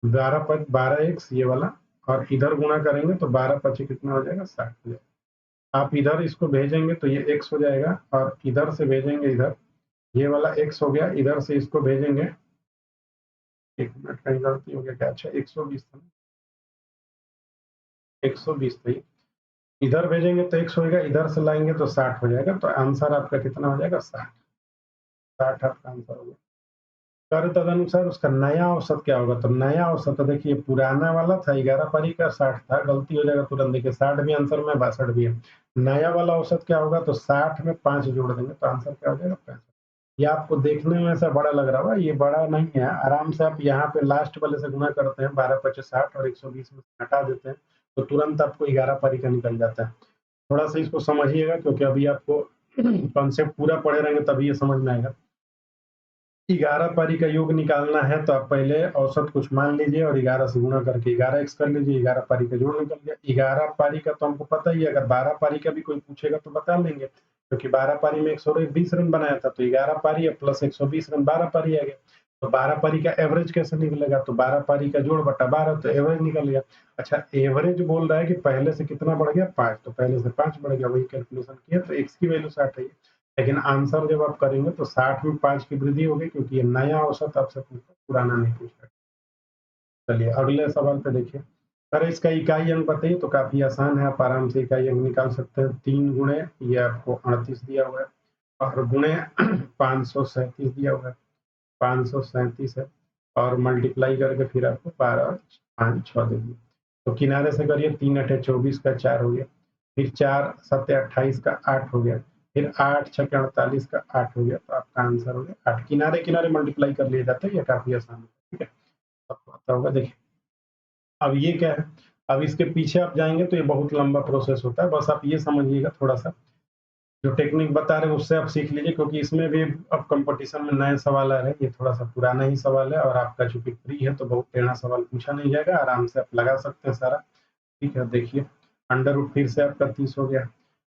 Speaker 1: 12 एक्स ये वाला, और इधर गुणा करेंगे तो 12 पचे कितना हो जाएगा? 60 हो जाएगा। आप इधर इसको भेजेंगे तो ये x हो जाएगा, और इधर से भेजेंगे इधर, ये वाला x हो गया। इधर से इसको भेजेंगे, एक मिनट कहीं गलती हो गया क्या? अच्छा, 120 था, 120 था ये। इधर भेजेंगे तो x होगा, इधर से लाएंगे तो 60 हो जाएगा। तो आंसर आपका कितना हो जाएगा? 60। 60 आपका आंसर हो गया। कर तदनुसार उसका नया औसत क्या होगा? तो नया औसत तो देखिए, पुराना वाला था 11 पारी का 60 था, गलती हो जाएगा तुरंत। देखिए 60 भी आंसर में, 62 भी है। नया वाला औसत क्या होगा? तो 60 में 5 जोड़ देंगे तो आंसर क्या हो जाएगा? 65। ये आपको देखने में ऐसा बड़ा लग रहा होगा, ये बड़ा नहीं है। आराम से आप यहाँ पे लास्ट वाले से गुणा करते हैं, 12 पचे 60 और 120 में से हटा देते हैं, तो तुरंत आपको 11 पारी का निकल जाता है। थोड़ा सा इसको समझिएगा, क्योंकि अभी आपको कॉन्सेप्ट पूरा पढ़े रहेंगे तभी ये समझ में आएगा। 11 पारी का योग निकालना है तो आप पहले औसत कुछ मान लीजिए और 11 से गुणा करके 11 एक्स कर लीजिए। 11 पारी का जोड़ निकल गया। 11 पारी का तो हमको पता ही है, अगर 12 पारी का भी कोई पूछेगा तो बता लेंगे, क्योंकि 12 पारी में 120 रन बनाया था, तो 11 पारी है प्लस 120 रन, 12 पारी आ गया। तो 12 पारी का एवरेज कैसे निकलेगा? तो 12 पारी का जोड़ बटा 12, तो एवरेज निकल गया। अच्छा, एवरेज बोल रहा है कि पहले से कितना बढ़ गया? 5, तो पहले से 5 बढ़ गया, वही कैलकुलेशन किया तो एक्स की वैल्यू 60 है। लेकिन आंसर जब आप करेंगे तो 60 में 5 की वृद्धि होगी, क्योंकि ये नया औसत आपसे पूछा, पुराना नहीं पूछ रहा। चलिए अगले सवाल पे देखिए। अरे इसका इकाई अंक बताइए, तो काफी आसान है, आप आराम से इकाई अंक निकाल सकते हैं। 3 गुणे ये आपको 38 दिया हुआ है, और गुणे 537 दिया हुआ है, 537 है, और मल्टीप्लाई करके फिर आपको 12 5 6 दे दिए। तो किनारे से करिए, 3 अठे 24 का 4 हो गया, फिर 4 सत्ते 28 का 8 हो गया, फिर 8 छके 48 का 8 हो गया। तो आपका आंसर हो गया 8। किनारे किनारे मल्टीप्लाई कर लिए जाते हैं, ये काफी आसान है। ठीक है, आपको आता होगा। देखिए अब ये क्या है? अब इसके पीछे आप जाएंगे तो ये बहुत लंबा प्रोसेस होता है, बस आप ये समझिएगा थोड़ा सा। जो टेक्निक बता रहे हैं उससे आप सीख लीजिए, क्योंकि इसमें भी अब कंपटीशन में नए सवाल आ रहे हैं। ये थोड़ा सा पुराना ही सवाल है, और आपका चूंकि फ्री है तो बहुत टेढ़ा सवाल पूछा नहीं जाएगा, आराम से आप लगा सकते हैं सारा। ठीक है, देखिए अंडर रूट फिर से आपका 30 हो गया।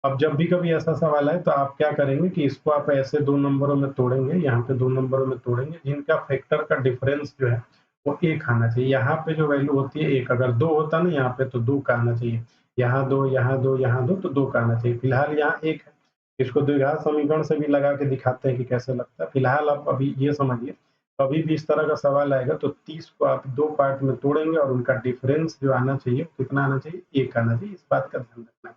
Speaker 1: अब जब भी कभी ऐसा सवाल आए तो आप क्या करेंगे कि इसको आप ऐसे 2 नंबरों में तोड़ेंगे, यहाँ पे 2 नंबरों में तोड़ेंगे, जिनका फैक्टर का डिफरेंस जो है वो 1 आना चाहिए। यहाँ पे जो वैल्यू होती है 1, अगर 2 होता ना यहाँ पे तो 2 का आना चाहिए। यहाँ 2, यहाँ 2, यहाँ 2, तो 2 का आना चाहिए। फिलहाल यहाँ 1 है, इसको द्विघात समीकरण से भी लगा के दिखाते हैं कि कैसे लगता है। फिलहाल आप अभी ये समझिए, कभी भी इस तरह का सवाल आएगा तो 30 को आप 2 पार्ट में तोड़ेंगे और उनका डिफरेंस जो आना चाहिए कितना आना चाहिए, 1 आना चाहिए। इस बात का ध्यान रखना है।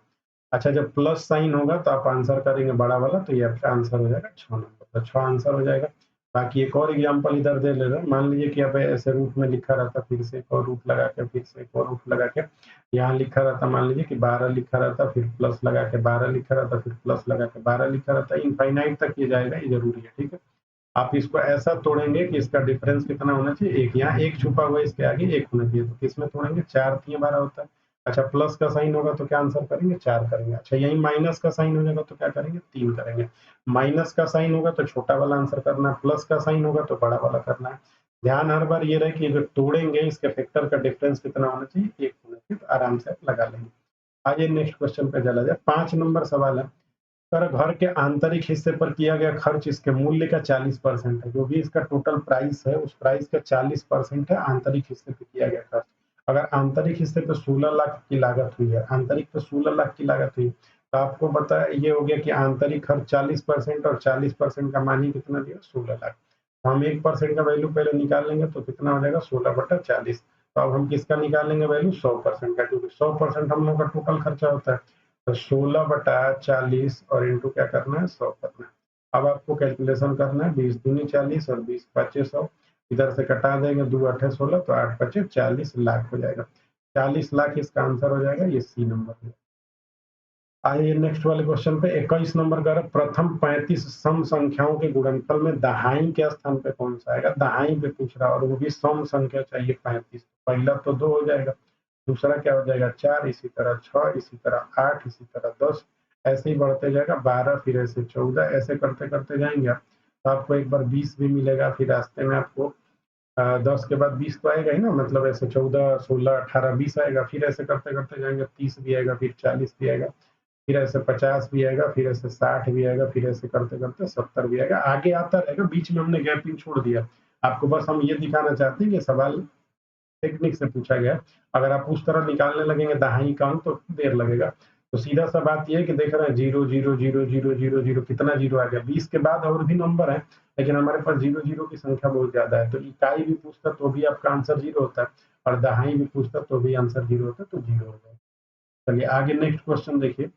Speaker 1: अच्छा, जब प्लस साइन होगा तो आप आंसर करेंगे बड़ा वाला, तो ये आपका आंसर हो जाएगा 6 नंबर, तो 6 आंसर हो जाएगा। बाकी एक और एग्जांपल इधर दे ले रहे हैं, मान लीजिए कि अब ऐसे रूट में लिखा रहता, फिर से एक और रूट लगा के, फिर से एक और रूट लगा के, यहाँ लिखा रहता, मान लीजिए कि 12 लिखा रहता, फिर प्लस लगा के 12 लिखा रहता, फिर प्लस लगा के 12 लिखा रहता, इनफाइनाइट तक ये जाएगा, ये जरूरी है, ठीक है। आप इसको ऐसा तोड़ेंगे कि इसका डिफरेंस कितना होना चाहिए, एक, यहाँ एक छुपा हुआ है, इसके आगे एक होना चाहिए, तो किसमें तोड़ेंगे, 4 तिया 12 होता है। अच्छा, प्लस का साइन होगा तो क्या आंसर करेंगे, 4 करेंगे। अच्छा, यही माइनस का साइन हो जाएगा तो क्या करेंगे, 3 करेंगे। माइनस का साइन होगा तो छोटा वाला आंसर करना है, प्लस का साइन होगा तो बड़ा वाला करना है। ध्यान हर बार ये रहे कि जो तोड़ेंगे इसके फैक्टर का डिफरेंस कितना होना चाहिए, 1 होना चाहिए, तो आराम से आप लगा लेंगे। आइए नेक्स्ट क्वेश्चन पे चला जाए। 5 नंबर सवाल है। अगर घर के आंतरिक हिस्से पर किया गया खर्च इसके मूल्य का 40% है, जो भी इसका टोटल प्राइस है उस प्राइस का 40% है आंतरिक हिस्से पे किया गया खर्च। अगर आंतरिक हिस्से पे 16 लाख की लागत हुई है, आंतरिक पे 16 लाख की लागत हुई, तो आपको पता है ये हो गया कि आंतरिक खर्च 40% और 40% का मान ही कितना दिया, 16 लाख। तो हम 1% का वैल्यू पहले निकाल लेंगे तो कितना हो जाएगा, 16/40। तो अब हम किसका निकालेंगे वैल्यू, 100% का, क्योंकि 100% हम लोग का टोटल खर्चा होता है। तो 16/40 और इंटू क्या करना है, 100 करना है। अब आपको कैलकुलेशन करना है, 20 दूनी 40 और 20 पचे 100, इधर से कटा देंगे, 2 अठे 16, तो 8 पचे 40 लाख हो जाएगा। 40 लाख इसका आंसर हो जाएगा, ये सी नंबर है। आइए नेक्स्ट वाले क्वेश्चन पे 21 नंबर का, प्रथम 35 सम संख्याओं के गुणनफल में दहाई के स्थान पे कौन सा आएगा, दहाई पे पूछ रहा, और वो भी सम संख्या चाहिए 35। पहला तो 2 हो जाएगा, दूसरा क्या हो जाएगा 4, इसी तरह 6, इसी तरह 8, इसी तरह 10, ऐसे ही बढ़ते जाएगा 12, फिर ऐसे 14, ऐसे करते करते जाएंगे आप। तो आपको एक बार 20 भी मिलेगा, फिर रास्ते में आपको 10 के बाद 20 तो आएगा ही ना, मतलब ऐसे 14, 16, 18, 20 आएगा, फिर ऐसे करते करते जाएंगे, 30 भी आएगा, फिर 40 भी आएगा, फिर ऐसे 50 भी आएगा, फिर ऐसे 60 भी आएगा, फिर ऐसे करते करते 70 भी आएगा, आगे आता रहेगा। बीच में हमने गैपिंग छोड़ दिया, आपको बस हम ये दिखाना चाहते हैं कि सवाल टेक्निक से पूछा गया है। अगर आप उस तरह निकालने लगेंगे दहाई काउंट तो देर लगेगा। तो सीधा सा बात ये है कि देख रहे हैं 0 0 0 0 0 0, कितना जीरो आ गया, 20 के बाद और भी नंबर है, लेकिन हमारे पास 0 0 की संख्या बहुत ज्यादा है, तो इकाई भी पूछता तो भी आपका आंसर 0 होता है, और दहाई भी पूछता तो भी आंसर 0 होता है, तो 0 हो जाए। चलिए आगे नेक्स्ट क्वेश्चन देखिए।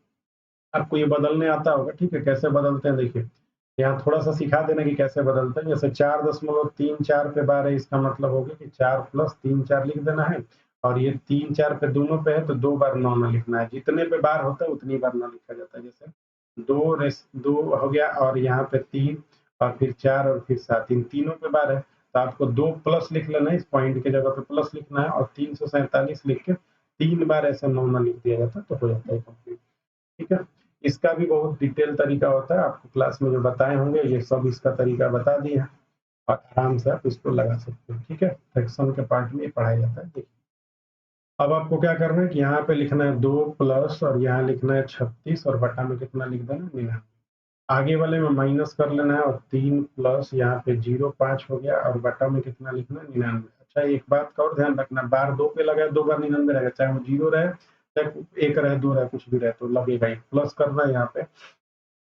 Speaker 1: आपको ये बदलने आता होगा, ठीक है, कैसे बदलते हैं देखिए। यहाँ थोड़ा सा सिखा देना कि कैसे बदलते हैं। जैसे 4.34 पे बार है, इसका मतलब हो गया कि 4 + 3 4 लिख देना है, और ये 3 4 पे दोनों पे है तो 2 बार 9 ना लिखना है, जितने पे बार होता है उतनी बार 9 लिखा जाता है। जैसे 2 हो गया, और यहाँ पे 3, और फिर 4, और फिर 7, इन तीनों पे बार है, तो आपको 2 प्लस लिख लेना है, इस पॉइंट की जगह पे प्लस लिखना है, और 347 लिख के 3 बार ऐसे 9 ना लिख दिया जाता है, तो हो जाता है कंप्लीट। ठीक है, इसका भी बहुत डिटेल तरीका होता है, आपको क्लास में जो बताए होंगे ये सब इसका तरीका बता दिए हैं, और आराम से आप इसको लगा सकते हैं। ठीक है, फ्रैक्शन के पार्ट में ये पढ़ाया जाता है। देखिए अब आपको क्या करना है कि यहाँ पे लिखना है 2 प्लस, और यहाँ लिखना है 36, और बटा में कितना लिख देना, 99। आगे वाले में माइनस कर लेना है, और 3 प्लस यहाँ पे 0 5 हो गया, और बटा में कितना लिखना है, 99। अच्छा, एक बात का और ध्यान रखना, बार 2 पे लगा है 2 बार 99 रहेगा, चाहे वो 0 रहे, चाहे 1 रहे, 2 रहे, कुछ भी रहे तो लगेगा ही। प्लस करना है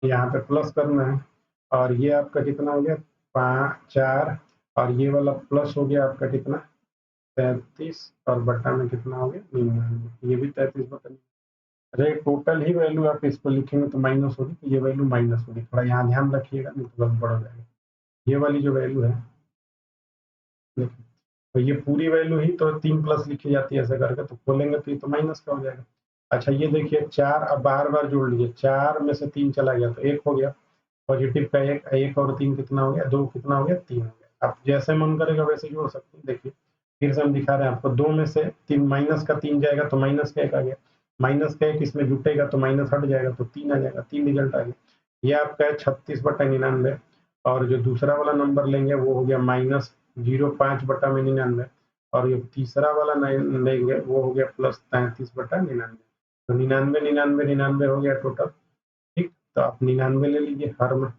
Speaker 1: यहाँ पे प्लस करना है, और ये आपका कितना हो गया, 5 4, और ये वाला प्लस हो गया आपका कितना, 33, और बटा में कितना हो गया, 99, ये भी 33/99। अच्छा, टोटल ही वैल्यू आप इस पर लिखेंगे तो माइनस होगी, तो ये वैल्यू माइनस होगी, थोड़ा यहाँ ध्यान रखिएगा, नहीं तो गड़बड़ हो जाएगा। ये वाली जो वैल्यू है देखिए, तो ये पूरी वैल्यू ही तो 3 प्लस लिखी जाती है ऐसे करके, तो खोलेंगे तो ये तो माइनस का हो जाएगा। अच्छा, ये देखिए 4, अब बार बार जोड़ लीजिए, 4 में से 3 चला गया तो 1 हो गया, पॉजिटिव का 1, 1 और 3 कितना हो गया, 2, कितना हो गया, 3 हो गया। आप जैसे मन करेगा वैसे जोड़ सकते हैं। देखिए फिर से हम दिखा रहे हैं आपको, 2 में से 3 माइनस का 3 जाएगा तो माइनस का 1 आ गया, माइनस का 1 इसमें जुटेगा तो माइनस हट जाएगा तो 3 आ जाएगा, 3 रिजल्ट आ गया। ये आपका है 36/99, और जो दूसरा वाला नंबर लेंगे वो हो गया -0.5/99, और ये तीसरा वाला लेंगे वो हो गया +33/99। तो 99 99 99 हो गया टोटल। ठीक, तो आप 99 ले लीजिए हर में,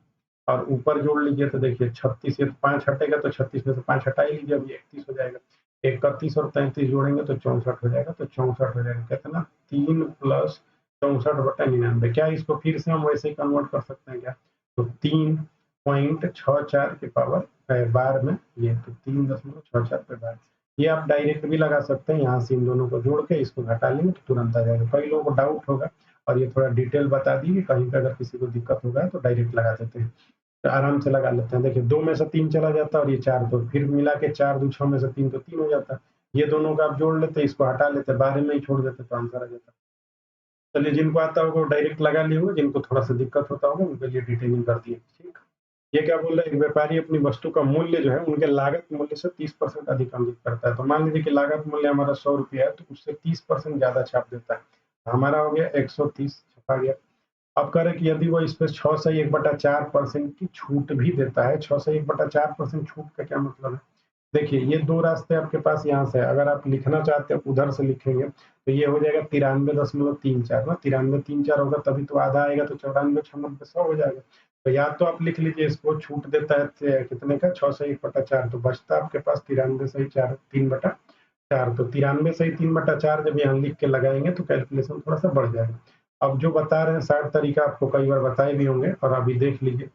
Speaker 1: और ऊपर जोड़ लीजिए तो देखिए 36 से 5 हटेगा तो 36 में से 5 हटा ही लीजिए, अभी 31 हो जाएगा। 31 और 33 जोड़ेंगे तो 64 हो जाएगा, तो 64 हो जाएगा कितना, 3 प्लस 64/99। क्या इसको फिर से हम वैसे ही कन्वर्ट कर सकते हैं क्या? तो 3.64 के पावर बार में ये तो 3.64 पे बार। ये आप डायरेक्ट भी लगा सकते हैं, यहाँ से इन दोनों को जोड़ के इसको घटा लेंगे तो तुरंत आ जाएगा। कई लोगों को डाउट होगा और ये थोड़ा डिटेल बता दी कि कहीं पे अगर किसी को दिक्कत होगा तो डायरेक्ट लगा देते हैं, तो आराम से लगा लेते हैं। देखिए 2 में से 3 चला जाता है और ये 4, तो फिर मिला के 4 दूनी 6 में से 3 तो 3 हो जाता है। ये दोनों को आप जोड़ लेते, इसको हटा लेते, 12 में ही छोड़ देते तो आंसर आ जाता। चलिए जिनको आता होगा वो डायरेक्ट लगा लिए होंगे, जिनको थोड़ा सा दिक्कत होता होगा उनके लिए डिटेलिंग कर दिए। ठीक, ये क्या बोल रहा है, एक व्यापारी अपनी वस्तु का मूल्य जो है उनके लागत मूल्य से 30% अधिक अंकित करता है। तो मान लीजिए कि लागत मूल्य हमारा 100 रुपया है, तो उससे 30% ज्यादा छाप देता है, हमारा हो गया 130 छपा गया। अब कह रहे कि यदि वो इस पे 6 से 1/4% की छूट भी देता है। 6 से 1/4% छूट का क्या मतलब है? देखिए ये 2 रास्ते आपके पास यहाँ से है। अगर आप लिखना चाहते हो उधर से लिखेंगे तो ये हो जाएगा 93.34 ना, 93.34 होगा तभी तो आधा आएगा, तो 94 6 90 100 हो जाएगा। तो या तो आप लिख लीजिए इसको छूट देता है कितने का, 6 से 1/4, तो बचता है आपके पास 93 सही 4 3/4। तो 93 सही 3/4 जब यहाँ लिख के लगाएंगे तो कैलकुलेशन थोड़ा सा बढ़ जाएगा। अब जो बता रहे हैं शायद तरीका आपको कई बार बताए भी होंगे और अभी देख लीजिए।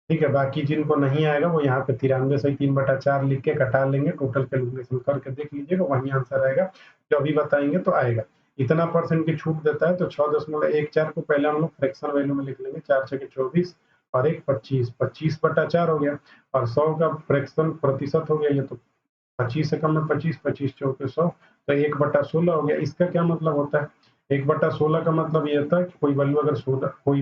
Speaker 1: ठीक है, बाकी जिनको नहीं आएगा वो यहाँ पे 93 सही 3/4 लिख के कटा लेंगे, टोटल कैलकुलेशन करके देख लीजिएगा, वही आंसर आएगा। जो अभी बताएंगे तो आएगा। इतना परसेंट की छूट देता है तो 6.14 को पहले हम लोग फ्रैक्शन वैल्यू में लिख लेंगे, 4 छके 24 और 1 25, 25/4 हो गया। और 100 का फ्रैक्शन प्रतिशत हो गया, ये तो 25 से कम है 25, 25 चौके 100, तो 1/16 हो गया। इसका क्या मतलब होता है? 1/16 का मतलब ये होता है कि कोई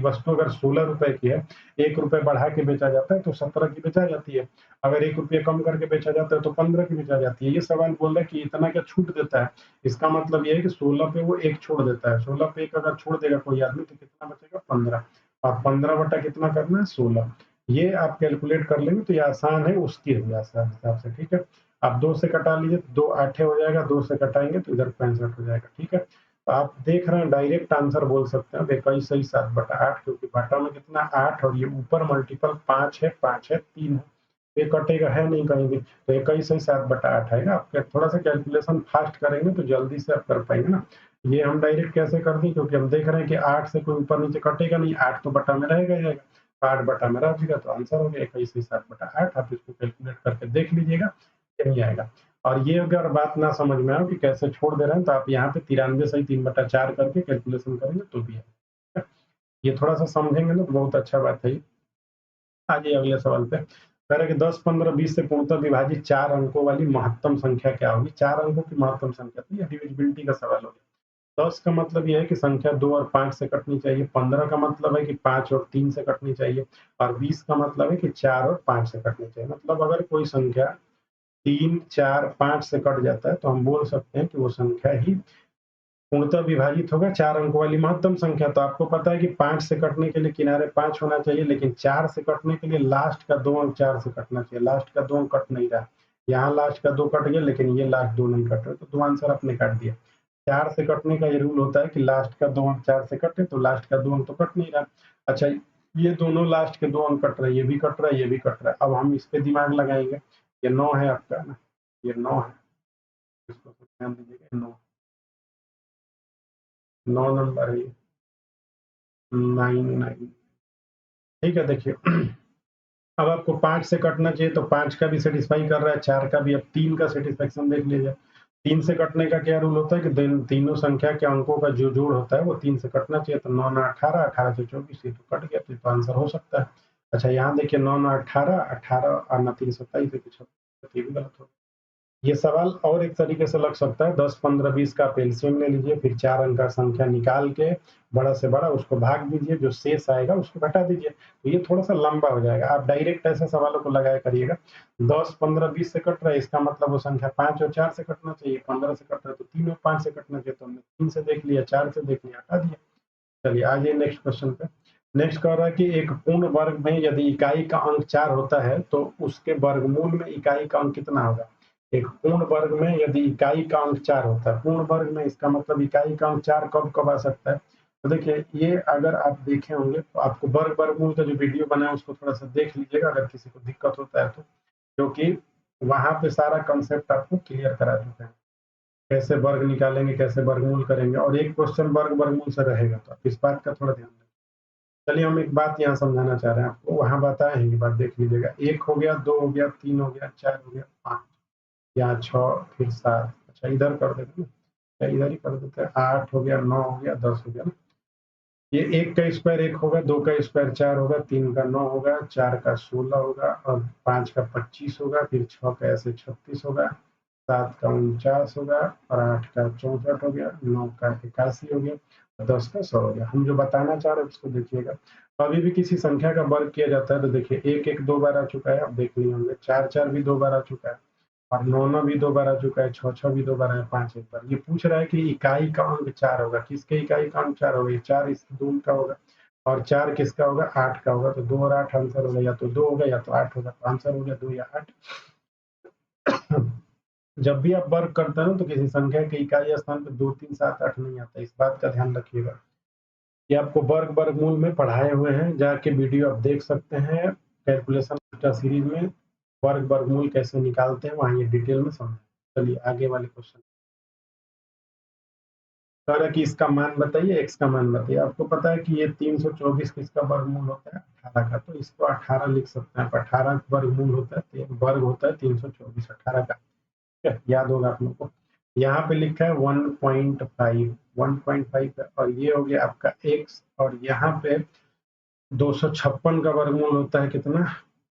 Speaker 1: वस्तु अगर 16 रुपए की है, 1 रुपए बढ़ा के बेचा जाता है तो 17 की बेचा जाती है। अगर 1 रुपये कम करके बेचा जाता है तो 15 की बेचा जाती है। ये सवाल बोल रहा है कि इतना क्या छूट देता है? इसका मतलब ये है कि 16 पे वो 1 छोड़ देता है। 16 पे 1 अगर छोड़ देगा कोई आदमी तो कितना बचेगा? 15, और 15 बटा कितना करना है? 16। ये आप कैलकुलेट कर लेंगे तो ये आसान है, उसकी है आसान हिसाब से। ठीक है, आप 2 से कटा लीजिए, 2 आठे हो जाएगा, 2 से कटाएंगे तो इधर 65 हो जाएगा। ठीक है, तो आप देख रहे हैं डायरेक्ट आंसर बोल सकते हैं 21 सही 7/8, क्योंकि बटा में कितना 8 और ये ऊपर मल्टीपल 5 है, 5 है 3 है, ये कटेगा है नहीं कहीं भी, तो 21 सही 7/8 आएगा। आप थोड़ा सा कैलकुलेशन फास्ट करेंगे तो जल्दी से आप कर पाएंगे ना। ये हम डायरेक्ट कैसे कर दें, क्योंकि हम देख रहे हैं कि 8 से कोई ऊपर नीचे कटेगा नहीं, 8 तो बटा में रहेगा ही रहेगा, 8 बटा में रह जाएगा, तो आंसर हो गया 21 सही 7/8। आप इसको कैलकुलेट करके देख लीजिएगा, यही आएगा। और ये अगर बात ना समझ में आए कि कैसे छोड़ दे रहे हैं तो आप यहाँ पे 93 सही 3/4 करके कैलकुलेशन करेंगे तो भी है। ये थोड़ा सा समझेंगे ना तो बहुत अच्छा बात है ये। आगे अगले सवाल पे कह रहे कि 10 15 20 से पूर्णतः विभाजित 4 अंकों वाली महत्तम संख्या क्या होगी? 4 अंकों की महत्तम संख्या, तो ये डिविजिबिलिटी का सवाल हो गया। 10 का मतलब ये है कि संख्या 2 और 5 से कटनी चाहिए। 15 का मतलब है कि 5 और 3 से कटनी चाहिए। और 20 का मतलब है कि 4 और 5 से कटनी चाहिए। मतलब अगर कोई संख्या 3 4 5 से कट जाता है तो हम बोल सकते हैं कि वो संख्या ही पूर्णतः विभाजित होगा 4 अंकों वाली महत्तम संख्या। तो आपको पता है कि 5 से कटने के लिए किनारे 5 होना चाहिए, लेकिन 4 से कटने के लिए लास्ट का 2 अंक 4 से कटना चाहिए। लास्ट का 2 अंक कट नहीं रहा, यहाँ लास्ट का 2 कट गया लेकिन ये लास्ट 2 नहीं कट रहे, तो 2 आंसर आपने काट दिया। 4 से कटने का ये रूल होता है कि लास्ट का 2 अंक 4 से कटे, तो लास्ट का 2 अंक तो कट नहीं रहा। अच्छा, ये दोनों लास्ट के 2 अंक कट रहे हैं, ये भी कट रहा है, ये भी कट रहा है। अब हम इस पे दिमाग लगाएंगे। ये 9 है आपका ना, ये 9 है, इसको ध्यान दीजिएगा, 9 9 नंबर है ये, 9 ठीक है। देखिए अब आपको 5 से कटना चाहिए तो 5 का भी सेटिस्फाई कर रहा है, 4 का भी। अब 3 का सेटिस्फेक्शन देख लीजिए। 3 से कटने का क्या रूल होता है कि तीनों संख्या के अंकों का जो जोड़ होता है वो 3 से कटना चाहिए। तो 9 9 18, 18 से 24, ये तो कट गया, तो ये तो आंसर हो सकता है। अच्छा यहाँ देखिए 9 9 18, 18 और 9 3 27, ये कुछ ये भी गलत हो। ये सवाल और एक तरीके से लग सकता है। 10 15 20 का आप एलसीएम ले लीजिए, फिर 4 अंक का संख्या निकाल के बड़ा से बड़ा उसको भाग दीजिए, जो शेष आएगा उसको घटा दीजिए, तो ये थोड़ा सा लंबा हो जाएगा। आप डायरेक्ट ऐसे सवालों को लगाया करिएगा। 10 15 20 से कट रहा है, इसका मतलब वो संख्या 5 और 4 से कटना चाहिए। 15 से कट रहा है तो 3 और 5 से कटना चाहिए, तो हमने 3 से देख लिया, 4 से देख लिया, हटा दिया। चलिए आ जाइए नेक्स्ट क्वेश्चन पे। नेक्स्ट कह रहा है कि एक पूर्ण वर्ग में यदि इकाई का अंक 4 होता है तो उसके वर्गमूल में इकाई का अंक कितना होगा? एक पूर्ण वर्ग में यदि इकाई का अंक 4 होता है, पूर्ण वर्ग में इसका मतलब इकाई का अंक 4 कब कब आ सकता है? तो देखिए ये अगर आप देखे होंगे तो आपको वर्गमूल का जो वीडियो बना है उसको थोड़ा सा देख लीजिएगा अगर किसी को दिक्कत होता है तो, क्योंकि वहां पे सारा कंसेप्ट आपको क्लियर करा चुका है। कैसे वर्ग निकालेंगे, कैसे वर्गमूल करेंगे, और एक क्वेश्चन वर्ग वर्गमूल से रहेगा, तो आप इस बात का थोड़ा ध्यान रखें। चलिए हम एक बात यहाँ समझाना चाह रहे हैं आपको, वहाँ बताए हैं, ये बात देख लीजिएगा। 1 हो गया, 2 हो गया, 3 हो गया, 4 हो गया, 5, यहाँ 6, फिर 7, अच्छा इधर कर देते हैं ना, इधर ही कर देते हैं, 8 हो गया, 9 हो गया, 10 हो गया ना। ये 1 का स्क्वायर 1 होगा, 2 का स्क्वायर 4 होगा, 3 का 9 होगा, 4 का 16 होगा, और 5 का 25 होगा, फिर 6 का ऐसे 36 होगा, 7 का 49 होगा, और 8 का 64 हो गया, 9 का 81 हो गया, 10 का 100 हो गया। हम जो बताना चाह रहे हैं उसको देखिएगा। तो अभी भी किसी संख्या का वर्ग किया जाता है तो देखिए 1 1 2 बार आ चुका है, आप देख लिए होंगे, 4 4 भी 2 बार आ चुका है, और 9 9 भी 2 बार आ चुका है, 6 6 भी 2 बार आया, 5 एक बार। ये पूछ रहा है कि इकाई का अंक 4 होगा, किसके इकाई का अंक 4 होगा, ये 4 इस 2 का होगा, और 4 किसका होगा, 8 का होगा, तो 2 और 8 आंसर होगा, या तो 2 होगा या तो 8 होगा, तो आंसर हो गया 2 या 8। जब भी आप वर्ग करते हैं ना तो किसी संख्या के इकाई स्थान पर 2 3 7 8 नहीं आता, इस बात का ध्यान रखिएगा। ये आपको वर्ग वर्गमूल में पढ़ाए हुए हैं, जाके वीडियो आप देख सकते हैं, कैलकुलेशन मास्टर सीरीज में वर्ग वर्गमूल कैसे निकालते हैं, वहाँ ये डिटेल में समझ। चलिए आगे वाले क्वेश्चन। कह रहा है कि इसका मान बताइए, एक्स का मान बताइए। आपको पता है कि ये 324 किसका वर्गमूल होता है, 18 का, तो इसको 18 लिख सकते हैं। 18 वर्गमूल होता है, वर्ग होता है 324, 18 का, ठीक है, याद होगा आप लोग को। यहाँ पे लिखा है 1.5, 1.5 है, और ये हो गया आपका x, और यहाँ पे 256 का वर्गमूल होता है कितना,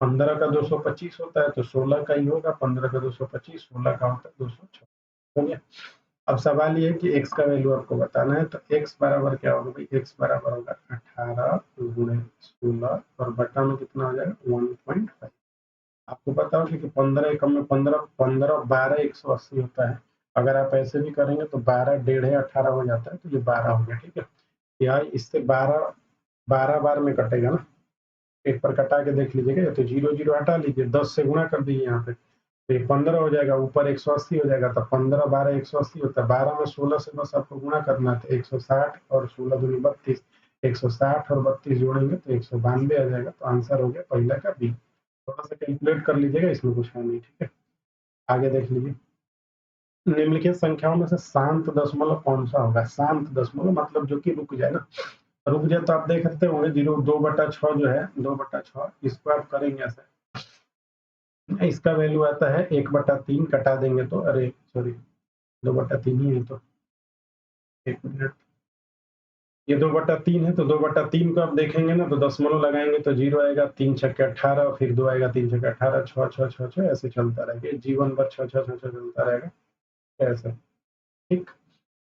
Speaker 1: 15 का 225 होता है, तो 16 का ही होगा, 15 का 225, 16 का होता है 256, हो गया। अब सवाल ये है कि x का वैल्यू आपको बताना है, तो x बराबर क्या होगा भाई, x बराबर होगा 18 गुणे 16, और बटा में कितना हो जाएगा 1.5। आपको पता होगा कि 15 एकम में 15, 15 12 180 होता है। अगर आप ऐसे भी करेंगे तो 12 डेढ़ 18 हो जाता है, तो ये 12 हो गया, ठीक है। यार इससे 12 12 बार में कटेगा ना, एक पर कटा के देख लीजिएगा, या तो 0 0 हटा लीजिए, 10 से गुणा कर दीजिए यहाँ पे, तो ये 15 हो जाएगा, ऊपर 180 हो जाएगा, तो 15 12 180 होता है, 12 में 16 से बस आपको गुणा करना है, तो 160, और 16 दूनी 32, 160 और 32 जोड़ेंगे तो 192 आ जाएगा, तो आंसर हो गया पहला का बी। थोड़ा सा कैलकुलेट कर लीजिएगा, इसमें कुछ है नहीं, ठीक है। आगे देख लीजिए, निम्नलिखित संख्याओं में से शांत दशमलव कौन सा होगा। शांत दशमलव मतलब जो कि रुक जाए ना, रुक जाए तो आप देख सकते होंगे 2/6 जो है, 2/6 इसको आप करेंगे ऐसे, इसका वैल्यू आता है 1/3, कटा देंगे तो, अरे सॉरी 2/3 ही है, तो एक मिनट, ये 2/3 है, तो 2/3 को आप देखेंगे ना तो दशमलव लगाएंगे तो 0 आएगा, 3 छक्के 18, फिर 2 आएगा, 3 छक्के 18, 6 6 6 6 ऐसे चलता रहेगा, जीवन भर 6 6 6 6 चलता रहेगा ऐसे, ठीक।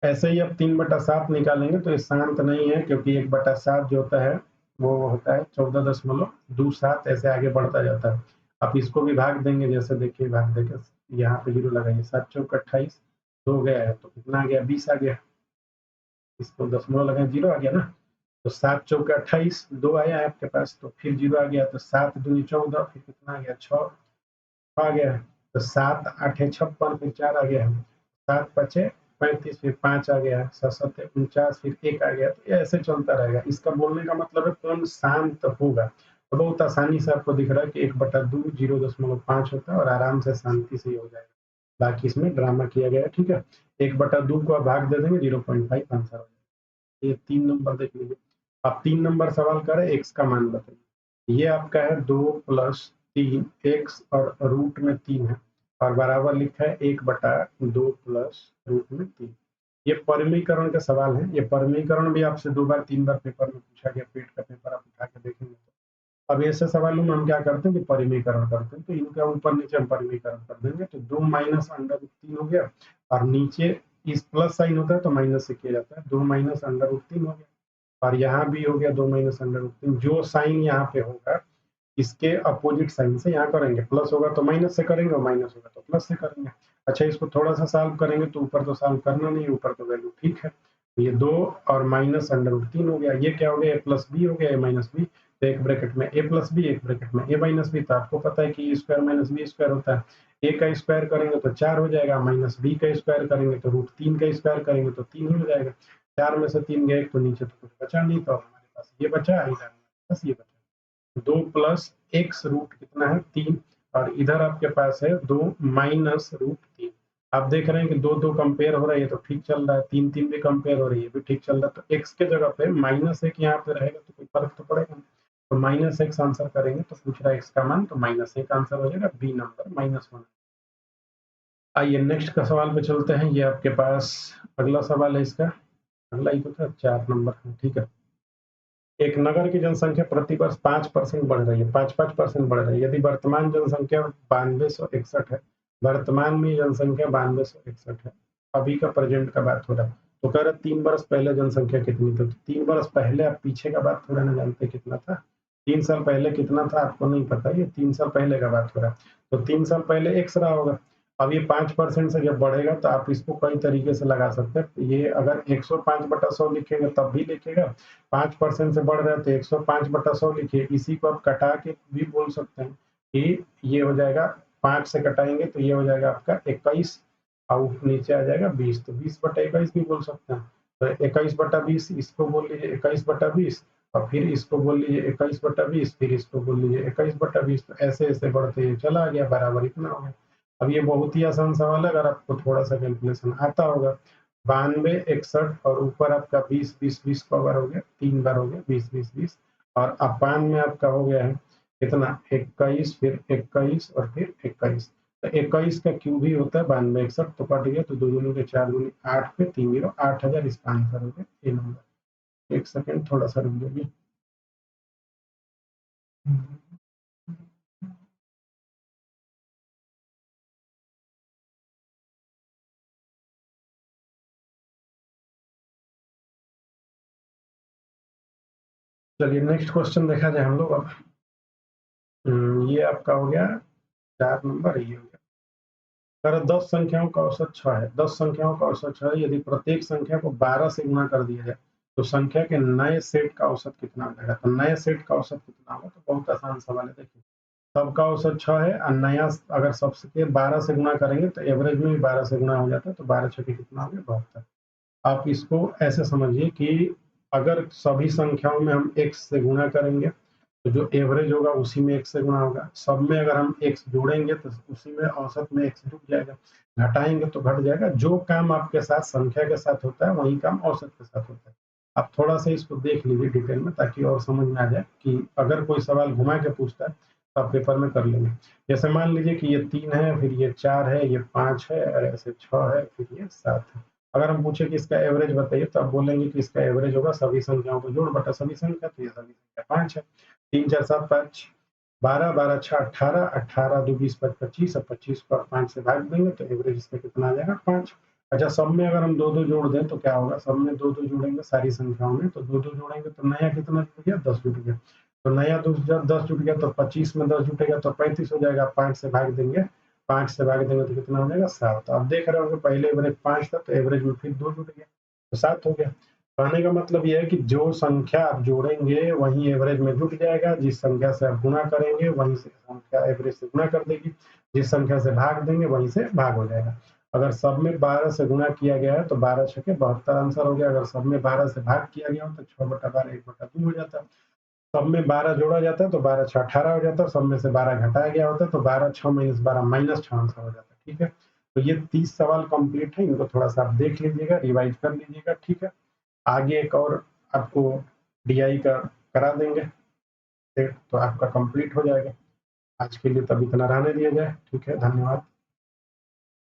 Speaker 1: ऐसे ही अब 3/7 निकालेंगे तो ये शांत नहीं है, क्योंकि 1/7 जो होता है वो होता है 14.27, ऐसे आगे बढ़ता जाता है। आप इसको भी भाग देंगे, जैसे देखिए भाग देंगे, यहाँ पे 0 लगाइए, 7 चौक 28, 2 गया है तो कितना आ गया, 20 आ गया, इसको दशमलव लगाए 0 आ गया ना, तो 7 चौक 28, 2 आया है आपके पास, तो फिर 0 आ गया, तो 7 दूनी 14, फिर कितना आ गया 6 आ गया है, तो 7 8 56, फिर 4 आ गया है, 7 5 35, फिर 5 आ गया है, 7 7 49, फिर 1 आ गया, तो ये ऐसे चलता रहेगा। इसका बोलने का मतलब है कौन शांत होगा, तो बहुत आसानी से आपको दिख रहा है कि 1/2 0.5 होता है, और आराम से शांति से ही हो जाएगा। बाकी इसमें ड्रामा किया गया है, ठीक है। 1/2 को आप भाग दे देंगे, 0.5 आंसर हो जाएगा। ये 3 नंबर देख लीजिए। आप 3 नंबर सवाल करें, एक्स का मान बताइए। ये आपका है 2+3 एक्स, और रूट में 3 है, और बराबर लिखा है 1/2 प्लस रूट में 3। ये परिमीकरण का सवाल है। ये परिमीकरण भी आपसे 2 बार 3 बार पेपर में पूछा गया, पेट का पेपर आप उठा के देखेंगे तो। अब ऐसे सवालों में हम क्या करते हैं कि परिमीकरण करते हैं, तो इनका ऊपर नीचे हम परिमीकरण कर देंगे, तो 2 माइनस अंडर रूट 3 हो गया, और नीचे इस प्लस साइन होता है तो माइनस से किया जाता है, 2 माइनस अंडर रूट 3 हो गया, और यहाँ भी हो गया 2 माइनस अंडर रूट 3। जो साइन यहाँ पे होगा इसके अपोजिट साइन से यहाँ करेंगे, प्लस होगा तो माइनस से करेंगे, और माइनस होगा तो प्लस से करेंगे। अच्छा, इसको थोड़ा सा सॉल्व करेंगे तो ऊपर तो सॉल्व करना नहीं है, ऊपर तो वैल्यू ठीक है, तो ये 2 और माइनस अंडर रूट 3 हो गया। ये क्या हो गया, ए प्लस बी हो गया, ए माइनस बी, तो एक ब्रैकेट में ए प्लस बी, एक ब्रैकेट में ए माइनस बी। तो आपको पता है कि ए स्क्वायर माइनस बी स्क्वायर होता है, ए का स्क्वायर करेंगे तो 4 हो जाएगा, माइनस बी का स्क्वायर करेंगे तो रूट 3 का स्क्वायर करेंगे तो 3 ही हो जाएगा। 4 में से 3 गए तो नीचे तो कुछ बचा नहीं, तो हमारे पास ये बचा, इधर हमारे पास ये बचा, 2 प्लस एक्स रूट कितना है 3, और इधर आपके पास है 2 माइनस रूट 3। आप देख रहे हैं कि 2-2 कंपेयर हो रहा है, ये तो ठीक चल रहा है, 3-3 भी कंपेयर हो रही है, भी ठीक चल रहा है। तो x के जगह पे -1 यहाँ पे रहेगा तो कोई फर्क तो पड़ेगा नहीं। तो -x आंसर करेंगे तो पूछ रहा है x का मान, तो -1 आंसर हो जाएगा, बी नंबर -1। आइए नेक्स्ट का सवाल पे चलते हैं। ये आपके पास अगला सवाल है इसका, अगला ही तो था 4 नंबर का, ठीक है। एक नगर की जनसंख्या प्रति वर्ष 5% बढ़ रही है, 5-5% बढ़ रही है। यदि वर्तमान जनसंख्या 9261 है, वर्तमान में जनसंख्या 9261 है, अभी का प्रेजेंट का बात हो रहा है, तो कह रहा 3 वर्ष पहले जनसंख्या कितनी थी। तो 3 वर्ष पहले आप पीछे का बात थोड़ा ना जानते कितना था। 3 साल पहले कितना था आपको नहीं पता, ये 3 साल पहले का बात हो रहा है। तो 3 साल पहले x रहा होगा। अब ये 5% से जब बढ़ेगा तो आप इसको कई तरीके से लगा सकते हैं। ये अगर 105/100 लिखेंगे तब भी लिखेगा, 5% से बढ़ रहा है तो 105/100 लिखिए। इसी को आप कटा के भी बोल सकते हैं कि ये हो जाएगा, 5 से कटाएंगे तो ये हो जाएगा आपका 21 और नीचे आ जाएगा 20, तो 20/21 भी बोल सकते हैं। तो 21/20 इसको बोल लीजिए 21/20 और फिर इसको बोल लीजिए 21/20, फिर इसको बोल लीजिए 21/20। तो ऐसे ऐसे बढ़ते ये चला गया, बराबर इतना हो गया। अब ये बहुत ही आसान सवाल है, अगर आपको थोड़ा सा कैलकुलेशन आता होगा। 92, 61 और ऊपर आपका 20-20-20 कवर हो गया, 3 बार हो गया 20-20-20 और अपान में आपका हो गया है कितना 21, फिर 21 और फिर 21। तो 21 का क्यूब ही होता है 92, 61 तो कट गया, तो 2 दूनी के 4 दूनी 8 पे 3 जीरो 8000 इसका आंसर हो गया ये नंबर। एक सेकंड थोड़ा सा रुक जाइए। चलिए नेक्स्ट क्वेश्चन देखा जाए हम लोग अब। ये आपका हो गया 4 नंबर, ये हो गया। अगर 10 संख्याओं का औसत 6 है, 10 संख्याओं का औसत 6 है, यदि प्रत्येक संख्या को 12 से गुणा कर दिया जाए तो संख्या के नए सेट का औसत कितना हो जाएगा। तो नए सेट का औसत कितना होगा, तो बहुत आसान सवाल है। देखिए सबका औसत 6 है और नया अगर सबसे 12 से गुणा करेंगे तो एवरेज में भी 12 से गुणा हो जाता है, तो 12 छके कितना हो गया 72। आप इसको ऐसे समझिए कि अगर सभी संख्याओं में हम x से गुणा करेंगे तो जो एवरेज होगा उसी में x से गुणा होगा। सब में अगर हम x जोड़ेंगे तो उसी में औसत में x जुड़ जाएगा, घटाएंगे तो घट जाएगा। जो काम आपके साथ संख्या के साथ होता है वही काम औसत के साथ होता है। आप थोड़ा सा इसको देख लीजिए डिटेल में ताकि और समझ में आ जाए कि अगर कोई सवाल घुमा के पूछता है तो आप पेपर में कर लेंगे। जैसे मान लीजिए कि ये 3 है, फिर ये 4 है, ये 5 है और ऐसे 6 है, फिर ये 7 है। अगर हम पूछे कि इसका एवरेज बताइए तो आप बोलेंगे कि इसका एवरेज होगा सभी संख्याओं को जोड़ बटा सभी संख्या, तो ये सभी संख्या 5 है। 3 4 7 5 12, 12 6 18, 18 2 20 5 25 और 25 को आप 5 से भाग देंगे तो एवरेज इसका कितना आ जाएगा 5। अच्छा सब में अगर हम 2-2 जोड़ दें तो क्या होगा, सब में 2-2 जोड़ेंगे सारी संख्याओं में, तो 2-2 जोड़ेंगे तो नया कितना जुड़ गया 10 जुड़ गया। तो नया जब 10 जुट गया तो 25 में 10 जुटेगा तो 35 हो जाएगा, 5 से भाग देंगे, 5 से भाग देंगे तो कितना हो जाएगा 7। तो आप देख रहे होंगे पहले एवरेज 5 था तो एवरेज में फिर 2 जुट गया तो 7 हो गया। कहने का मतलब यह है कि जो संख्या आप जोड़ेंगे वही एवरेज में जुट जाएगा, जिस संख्या से आप गुणा करेंगे वहीं से संख्या एवरेज से गुणा कर देगी, जिस संख्या से भाग देंगे वहीं से भाग हो जाएगा। अगर सब में 12 से गुणा किया गया है तो 12 छके 72 आंसर हो गया। अगर सब में 12 से भाग किया गया हो तो 6/12 1/2 हो जाता है। सब में 12 जोड़ा जाता है तो 12 6 18 हो जाता है, सब में से 12 घटाया गया होता है तो 12 6 - 12 -6 आंसर हो जाता है। ठीक है, तो ये 30 सवाल कंप्लीट है, इनको थोड़ा सा आप देख लीजिएगा, रिवाइज कर लीजिएगा। ठीक है, आगे एक और आपको डीआई का करा देंगे सेट, तो आपका कंप्लीट हो जाएगा। आज के लिए तब इतना रहने दिया जाए। ठीक है, धन्यवाद।